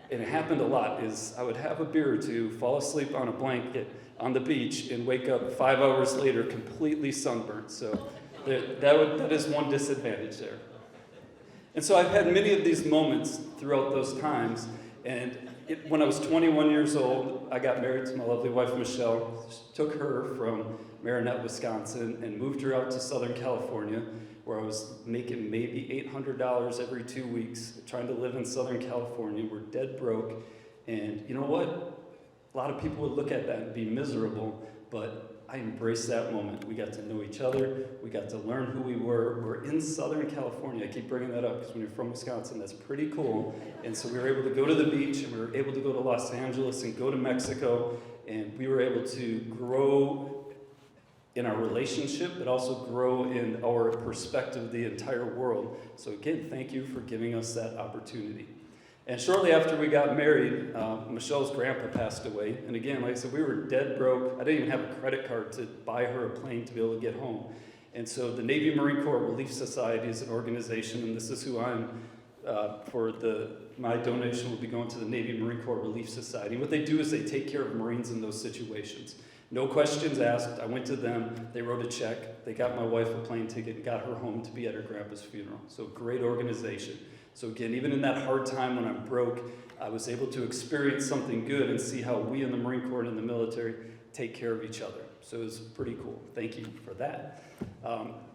and it happened a lot, is I would have a beer or two, fall asleep on a blanket on the beach, and wake up 5 hours later completely sunburnt. So that is one disadvantage there. And so I've had many of these moments throughout those times, and when I was 21 years old, I got married to my lovely wife, Michelle, took her from Marinette, Wisconsin, and moved her out to Southern California, where I was making maybe $800 every 2 weeks, trying to live in Southern California. We're dead broke, and you know what? A lot of people would look at that and be miserable, but I embraced that moment. We got to know each other. We got to learn who we were. We're in Southern California. I keep bringing that up because when you're from Wisconsin, that's pretty cool. And so we were able to go to the beach, and we were able to go to Los Angeles and go to Mexico, and we were able to grow in our relationship, but also grow in our perspective of the entire world. So again, thank you for giving us that opportunity. And shortly after we got married, Michelle's grandpa passed away. And again, like I said, we were dead broke. I didn't even have a credit card to buy her a plane to be able to get home. And so the Navy Marine Corps Relief Society is an organization, and this is who I'm, my donation will be going to the Navy Marine Corps Relief Society. And what they do is they take care of Marines in those situations. No questions asked. I went to them. They wrote a check. They got my wife a plane ticket and got her home to be at her grandpa's funeral. So great organization. So again, even in that hard time when I'm broke, I was able to experience something good and see how we in the Marine Corps and in the military take care of each other. So it was pretty cool. Thank you for that.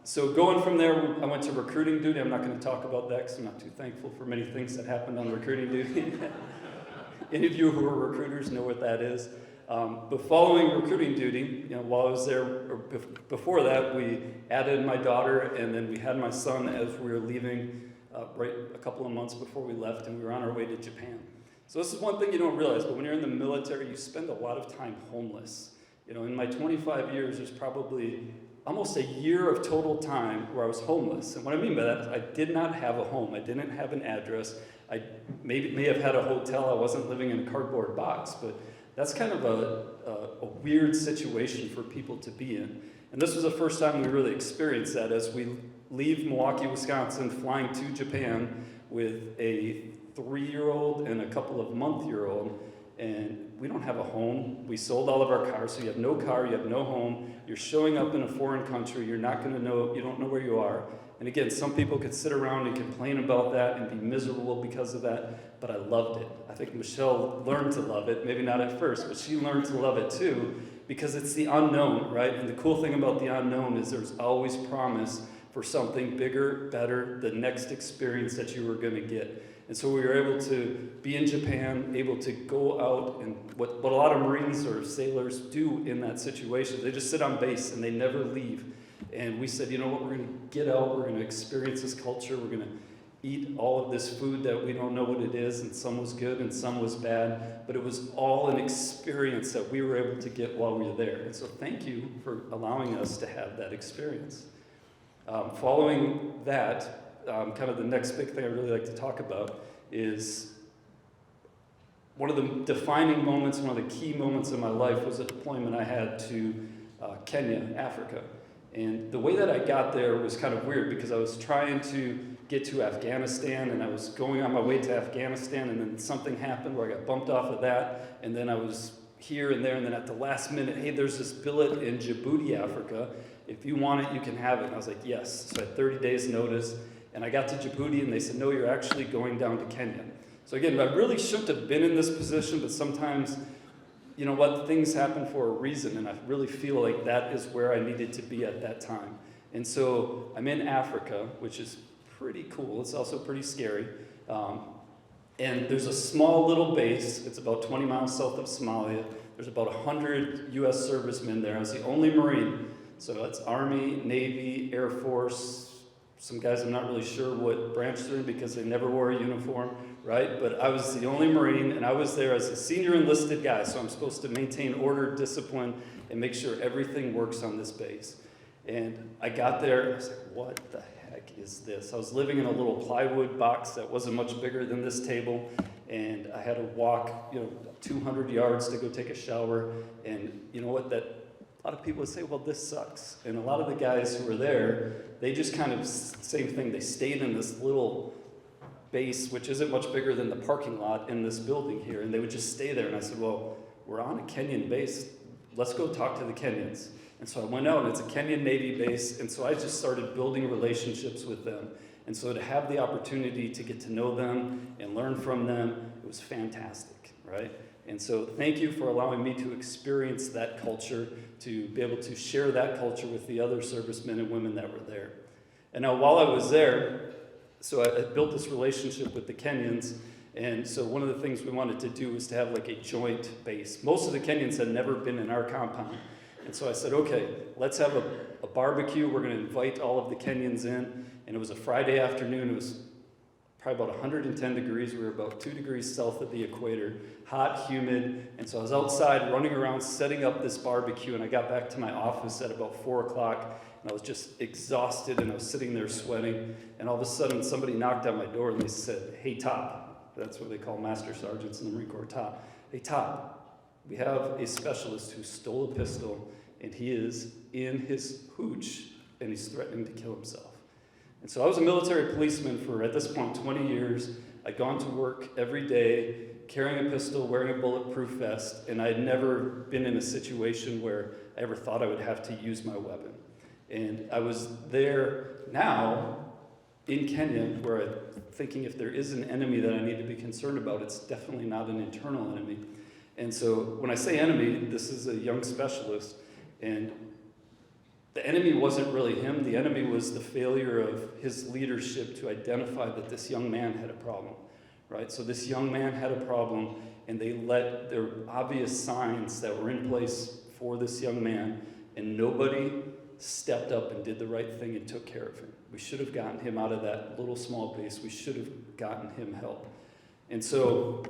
So going from there, I went to recruiting duty. I'm not going to talk about that because I'm not too thankful for many things that happened on recruiting duty. Any of you who are recruiters know what that is. But following recruiting duty, while I was there, or before that, we added my daughter, and then we had my son as we were leaving right a couple of months before we left, and we were on our way to Japan. So this is one thing you don't realize, but when you're in the military, you spend a lot of time homeless. In my 25 years, there's probably almost a year of total time where I was homeless. And what I mean by that is I did not have a home. I didn't have an address. I may have had a hotel. I wasn't living in a cardboard box, but that's kind of a weird situation for people to be in. And this was the first time we really experienced that as we leave Milwaukee, Wisconsin, flying to Japan with a 3-year-old and a couple of month-year-old, and we don't have a home. We sold all of our cars, so you have no car, you have no home. You're showing up in a foreign country, you don't know where you are. And again, some people could sit around and complain about that and be miserable because of that, but I loved it. I think Michelle learned to love it, maybe not at first, but she learned to love it too, because it's the unknown, right? And the cool thing about the unknown is there's always promise for something bigger, better, the next experience that you were going to get. And so we were able to be in Japan, able to go out, and what a lot of Marines or sailors do in that situation, they just sit on base and they never leave. And we said, you know what, we're going to get out, we're going to experience this culture, we're going to eat all of this food that we don't know what it is, and some was good and some was bad, but it was all an experience that we were able to get while we were there. And so thank you for allowing us to have that experience. Following that, kind of the next big thing I really like to talk about is one of the defining moments, one of the key moments in my life was a deployment I had to Kenya, Africa. And the way that I got there was kind of weird because I was trying to get to Afghanistan, and I was going on my way to Afghanistan, and then something happened where I got bumped off of that, and then I was here and there, and then at the last minute, hey, there's this billet in Djibouti, Africa. If you want it, you can have it. And I was like, yes. So I had 30 days notice, and I got to Djibouti, and they said, no, you're actually going down to Kenya. So again, I really shouldn't have been in this position, but sometimes, you know what, things happen for a reason, and I really feel like that is where I needed to be at that time. And so I'm in Africa, which is pretty cool. It's also pretty scary. And there's a small little base. It's about 20 miles south of Somalia. There's about 100 U.S. servicemen there. I was the only Marine. So that's Army, Navy, Air Force, some guys I'm not really sure what branch they're in because they never wore a uniform, right? But I was the only Marine, and I was there as a senior enlisted guy, so I'm supposed to maintain order, discipline, and make sure everything works on this base. And I got there, and I was like, what the heck is this? I was living in a little plywood box that wasn't much bigger than this table, and I had to walk, 200 yards to go take a shower, and you know what, a lot of people would say, well, this sucks. And a lot of the guys who were there, they just kind of, same thing, they stayed in this little base, which isn't much bigger than the parking lot in this building here, and they would just stay there. And I said, well, we're on a Kenyan base. Let's go talk to the Kenyans. And so I went out, and it's a Kenyan Navy base, and so I just started building relationships with them. And so to have the opportunity to get to know them and learn from them, it was fantastic, right? And so thank you for allowing me to experience that culture, to be able to share that culture with the other servicemen and women that were there. And now while I was there, so I built this relationship with the Kenyans, and so one of the things we wanted to do was to have like a joint base. Most of the Kenyans had never been in our compound. And so I said, okay, let's have a barbecue. We're going to invite all of the Kenyans in. And it was a Friday afternoon. It was probably about 110 degrees. We were about 2 degrees south of the equator, hot, humid. And so I was outside running around setting up this barbecue, and I got back to my office at about 4 o'clock, and I was just exhausted, and I was sitting there sweating. And all of a sudden, somebody knocked on my door, and they said, "Hey, Top." That's what they call master sergeants in the Marine Corps, Top. "Hey, Top, we have a specialist who stole a pistol, and he is in his hooch, and he's threatening to kill himself." And so I was a military policeman for, at this point, 20 years. I'd gone to work every day, carrying a pistol, wearing a bulletproof vest, and I'd never been in a situation where I ever thought I would have to use my weapon. And I was there now in Kenya, where I'm thinking if there is an enemy that I need to be concerned about, it's definitely not an internal enemy. And so when I say enemy, this is a young specialist, and the enemy wasn't really him. The enemy was the failure of his leadership to identify that this young man had a problem, right? So this young man had a problem, and they let their obvious signs that were in place for this young man, and nobody stepped up and did the right thing and took care of him. We should have gotten him out of that little small base. We should have gotten him help. And so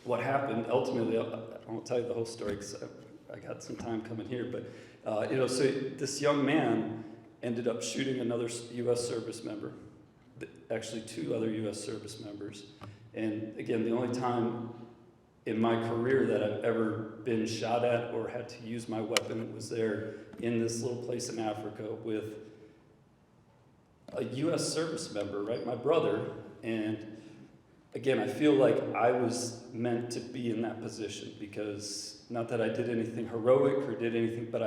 what happened, ultimately, I won't tell you the whole story because I got some time coming here, but so this young man ended up shooting another U.S. service member, actually 2 other U.S. service members. And again, the only time in my career that I've ever been shot at or had to use my weapon was there in this little place in Africa with a U.S. service member, right, my brother. And again, I feel like I was meant to be in that position because not that I did anything heroic or did anything, but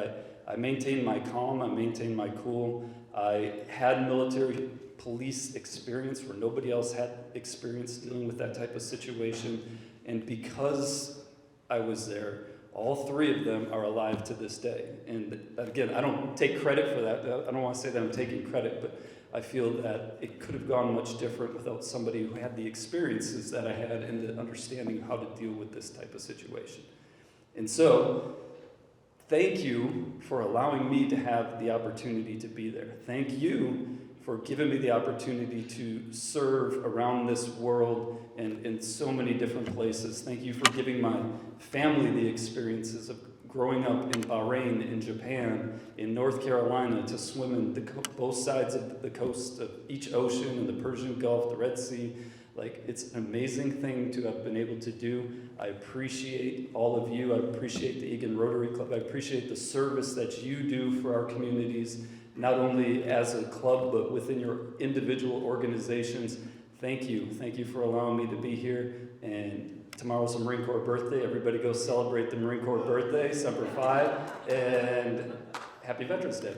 I maintained my calm, I maintained my cool. I had military police experience where nobody else had experience dealing with that type of situation. And because I was there, all 3 of them are alive to this day. And again, I don't take credit for that. I don't want to say that I'm taking credit, but I feel that it could have gone much different without somebody who had the experiences that I had and the understanding of how to deal with this type of situation. And so, thank you for allowing me to have the opportunity to be there. Thank you for giving me the opportunity to serve around this world and in so many different places. Thank you for giving my family the experiences of growing up in Bahrain, in Japan, in North Carolina, to swim in both sides of the coast of each ocean, in the Persian Gulf, the Red Sea. Like, it's an amazing thing to have been able to do. I appreciate all of you. I appreciate the Eagan Rotary Club. I appreciate the service that you do for our communities, not only as a club, but within your individual organizations. Thank you. Thank you for allowing me to be here. And tomorrow's a Marine Corps birthday. Everybody go celebrate the Marine Corps birthday, Semper Fi, and happy Veterans Day.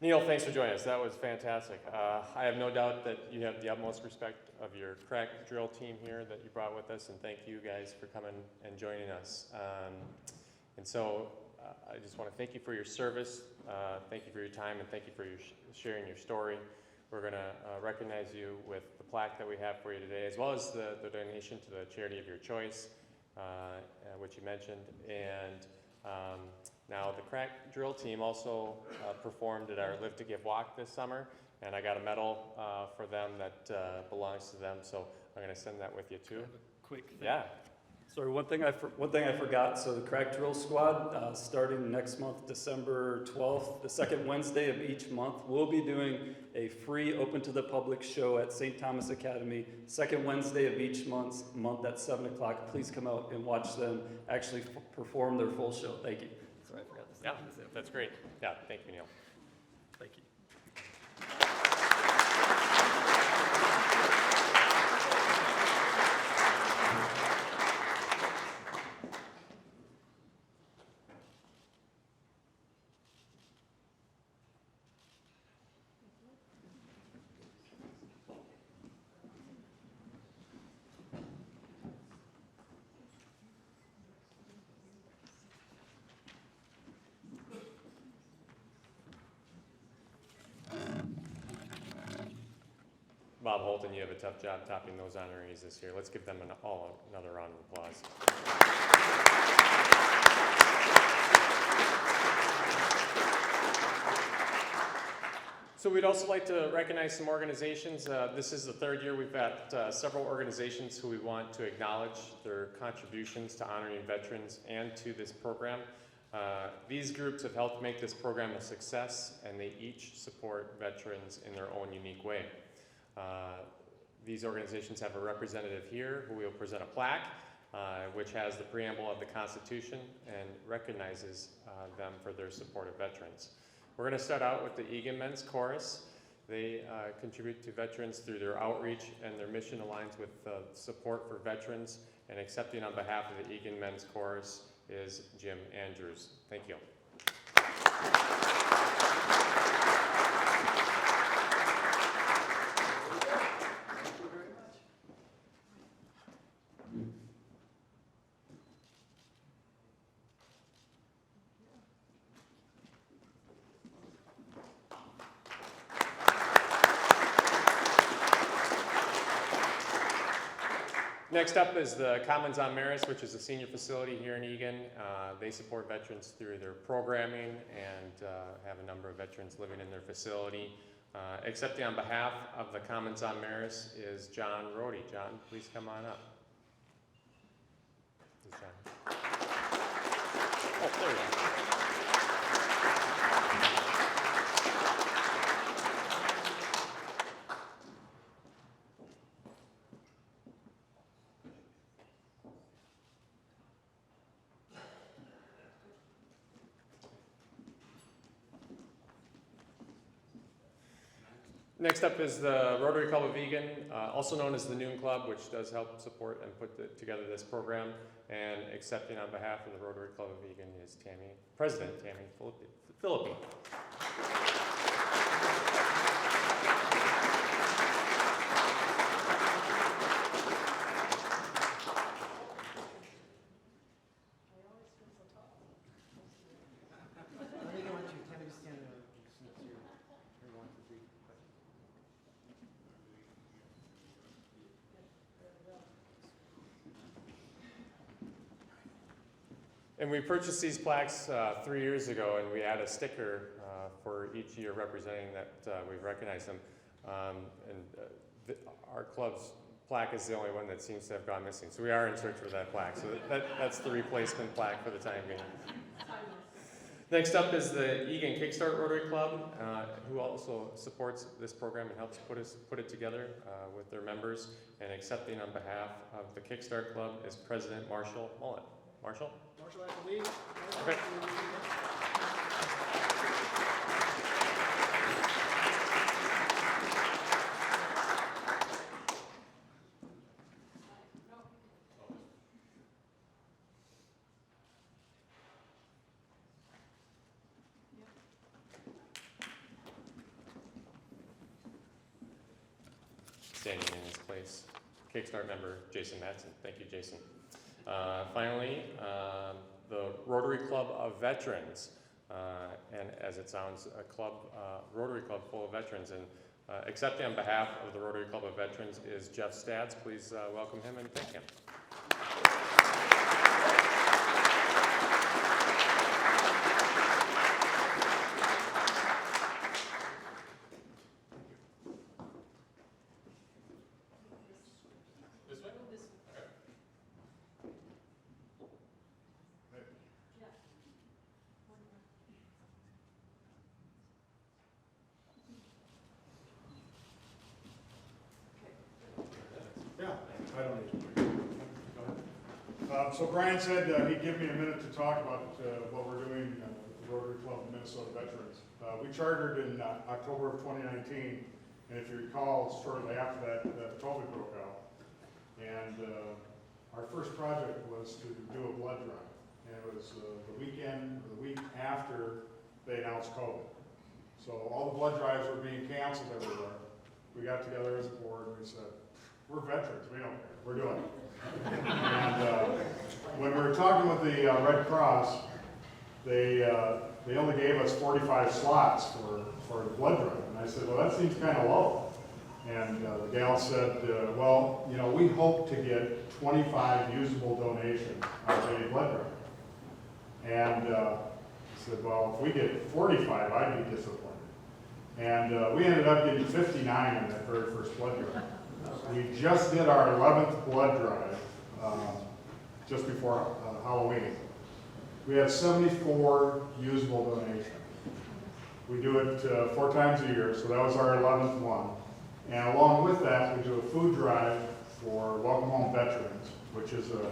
Neil, thanks for joining us. That was fantastic. I have no doubt that you have the utmost respect of your crack drill team here that you brought with us, and thank you guys for coming and joining us. And so I just want to thank you for your service, thank you for your time, and thank you for sharing your story. We're going to recognize you with the plaque that we have for you today, as well as the donation to the charity of your choice, which you mentioned. And now, the crack drill team also performed at our Live to Give walk this summer, and I got a medal for them that belongs to them, so I'm going to send that with you too. Quick thing. Yeah. Sorry, one thing I forgot. So the crack drill squad, starting next month, December 12th, the second Wednesday of each month, we'll be doing a free open to the public show at St. Thomas Academy. Second Wednesday of each month at 7 o'clock. Please come out and watch them actually perform their full show. Thank you. Sorry, I forgot to say Yeah, that's great. Yeah, thank you, Neil. Thank you. Bob Holton, you have a tough job topping those honorees this year. Let's give them another round of applause. So we'd also like to recognize some organizations. This is the third year we've got several organizations who we want to acknowledge their contributions to honoring veterans and to this program. These groups have helped make this program a success, and they each support veterans in their own unique way. These organizations have a representative here who will present a plaque, which has the preamble of the Constitution and recognizes them for their support of veterans. We're going to start out with the Eagan Men's Chorus. They contribute to veterans through their outreach, and their mission aligns with support for veterans. And accepting on behalf of the Eagan Men's Chorus is Jim Andrews. Thank you. Next up is the Commons on Maris, which is a senior facility here in Eagan. They support veterans through their programming and have a number of veterans living in their facility. Accepting on behalf of the Commons on Maris is John Rohde. John, please come on up. Who's John? Oh, there you are. Next up is the Rotary Club of Eagan, also known as the Noon Club, which does help support and put together this program. And accepting on behalf of the Rotary Club of Eagan is President Tammy Philippi. And we purchased these plaques 3 years ago, and we add a sticker for each year representing that we've recognized them. Our club's plaque is the only one that seems to have gone missing. So we are in search for that plaque. So that's the replacement plaque for the time being. Next up is the Eagan Kickstart Rotary Club, who also supports this program and helps put it together with their members. And accepting on behalf of the Kickstart Club is President Marshall Mullet. Marshall? Marshall, I believe. Okay. Standing in his place, Kickstart member Jason Madsen. Thank you, Jason. Finally, the Rotary Club of Veterans, and as it sounds, a club, Rotary Club full of veterans. And accepting on behalf of the Rotary Club of Veterans is Jeff Stads. Please welcome him and thank him. I don't need to. Go ahead. So Brian said he'd give me a minute to talk about what we're doing with the Rotary Club of Minnesota Veterans. We chartered in October of 2019, and if you recall, shortly after that, COVID broke out. And our first project was to do a blood drive. And it was the weekend, or the week after they announced COVID. So all the blood drives were being canceled everywhere. We got together as a board and we said, we're veterans, we don't care, we're doing it. And when we were talking with the Red Cross, they only gave us 45 slots for the blood drive. And I said, well, that seems kind of low. And the gal said, well, you know, we hope to get 25 usable donations on a blood drive. And I said, well, if we get 45, I'd be disappointed. And we ended up getting 59 in that very first blood drive. We just did our 11th blood drive just before Halloween. We had 74 usable donations. We do it 4 times a year, so that was our 11th one. And along with that, we do a food drive for Welcome Home Veterans, which is an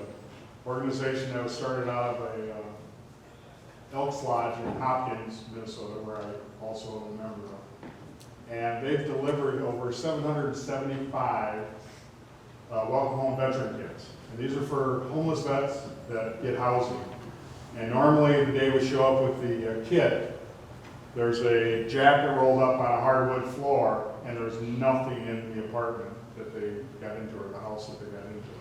organization that was started out of a Elks Lodge in Hopkins, Minnesota, where I also am a member of. And they've delivered over 775 Welcome Home Veteran kits. And these are for homeless vets that get housing. And normally, the day we show up with the kit, there's a jacket rolled up on a hardwood floor, and there's nothing in the apartment that they got into, or the house that they got into.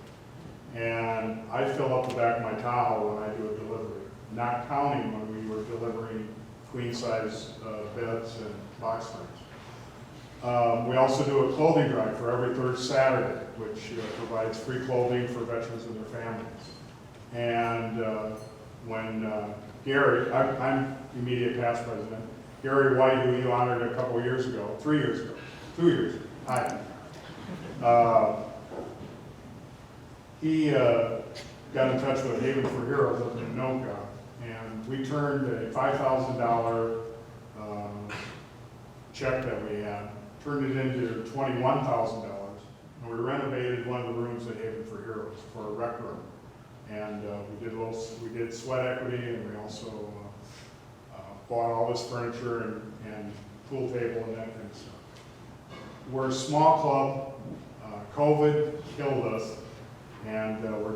And I fill up the back of my Tahoe when I do a delivery, not counting when we were delivering queen-size beds and box springs. We also do a clothing drive for every third Saturday, which provides free clothing for veterans and their families. And when Gary, I'm immediate past president, Gary White, who you honored a couple of years ago, 3 years ago, 2 years ago, hi. He got in touch with Haven for Heroes up in Anoka, and we turned a $5,000 check that we had, turned it into $21,000, and we renovated one of the rooms at Haven for Heroes for a rec room. And we did sweat equity, and we also bought all this furniture and pool table and that kind of stuff. We're a small club. COVID killed us, and we're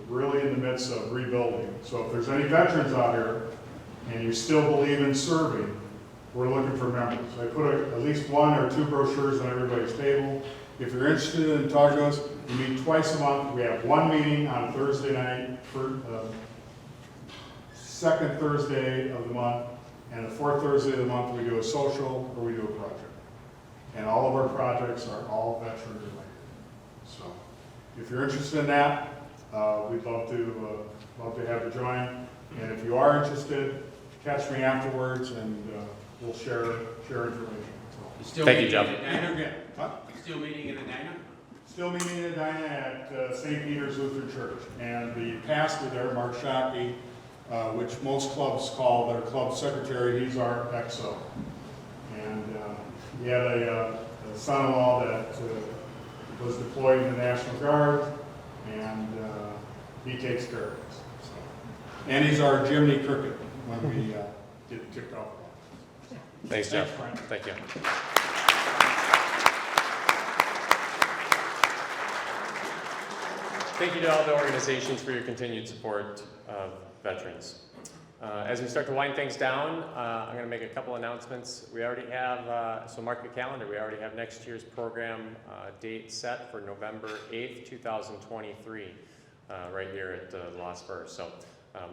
really in the midst of rebuilding. So if there's any veterans out here and you still believe in serving, we're looking for members. I put at least 1 or 2 brochures on everybody's table. If you're interested in talking to us, we meet twice a month. We have 1 meeting on Thursday night, second Thursday of the month, and the 4th Thursday of the month we do a social or we do a project. And all of our projects are all veteran related. So if you're interested in that, we'd love to have you join. And if you are interested, catch me afterwards, and we'll share information. So. Thank you, Jeff. Again, huh? Still meeting in Edina? Still meeting in Edina at St. Peter's Lutheran Church. And the pastor there, Mark Shockey, which most clubs call their club secretary, he's our XO. And he had a son-in-law that was deployed in the National Guard, and he takes care of us. So. And he's our Jiminy Cricket when we get kicked off. Thanks, Jeff. Brian. Thank you. Thank you to all the organizations for your continued support of veterans. As we start to wind things down, I'm going to make a couple announcements. We already have, so mark your calendar, we already have next year's program date set for November 8th, 2023, right here at the Lost Verse. So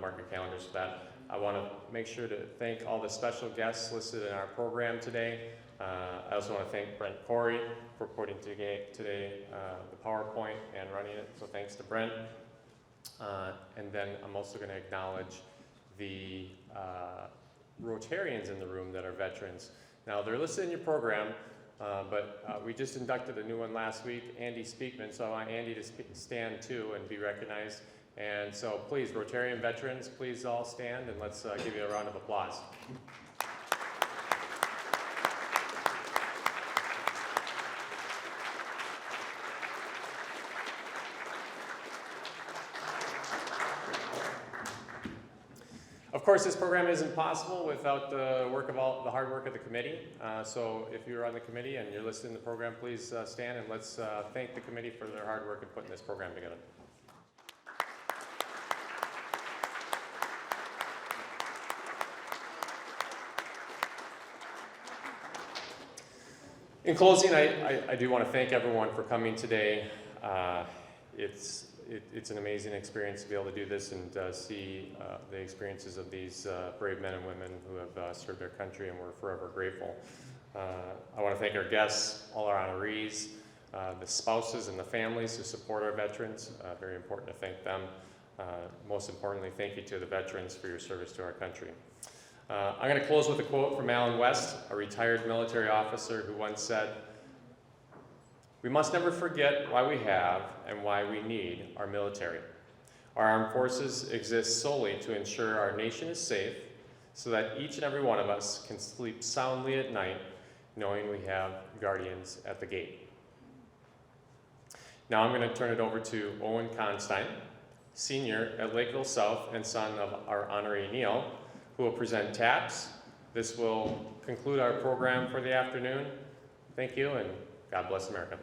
mark your calendars for that. I want to make sure to thank all the special guests listed in our program today. I also want to thank Brent Corey for putting today the PowerPoint and running it, so thanks to Brent. And then I'm also going to acknowledge the Rotarians in the room that are veterans. Now, they're listed in your program, but we just inducted a new one last week, Andy Speakman, so I want Andy to stand too and be recognized. And so please, Rotarian veterans, please all stand, and let's give you a round of applause. Of course, this program isn't possible without the hard work of the committee. So if you're on the committee and you're listed in the program, please stand, and let's thank the committee for their hard work in putting this program together. In closing, I do want to thank everyone for coming today. It's an amazing experience to be able to do this and see the experiences of these brave men and women who have served their country, and we're forever grateful. I want to thank our guests, all our honorees, the spouses and the families who support our veterans. Very important to thank them. Most importantly, thank you to the veterans for your service to our country. I'm going to close with a quote from Alan West, a retired military officer who once said, "We must never forget why we have and why we need our military. Our armed forces exist solely to ensure our nation is safe so that each and every one of us can sleep soundly at night knowing we have guardians at the gate." Now I'm going to turn it over to Owen Constein, senior at Lakeville South and son of our honoree Neil, who will present taps. This will conclude our program for the afternoon. Thank you, and God bless America.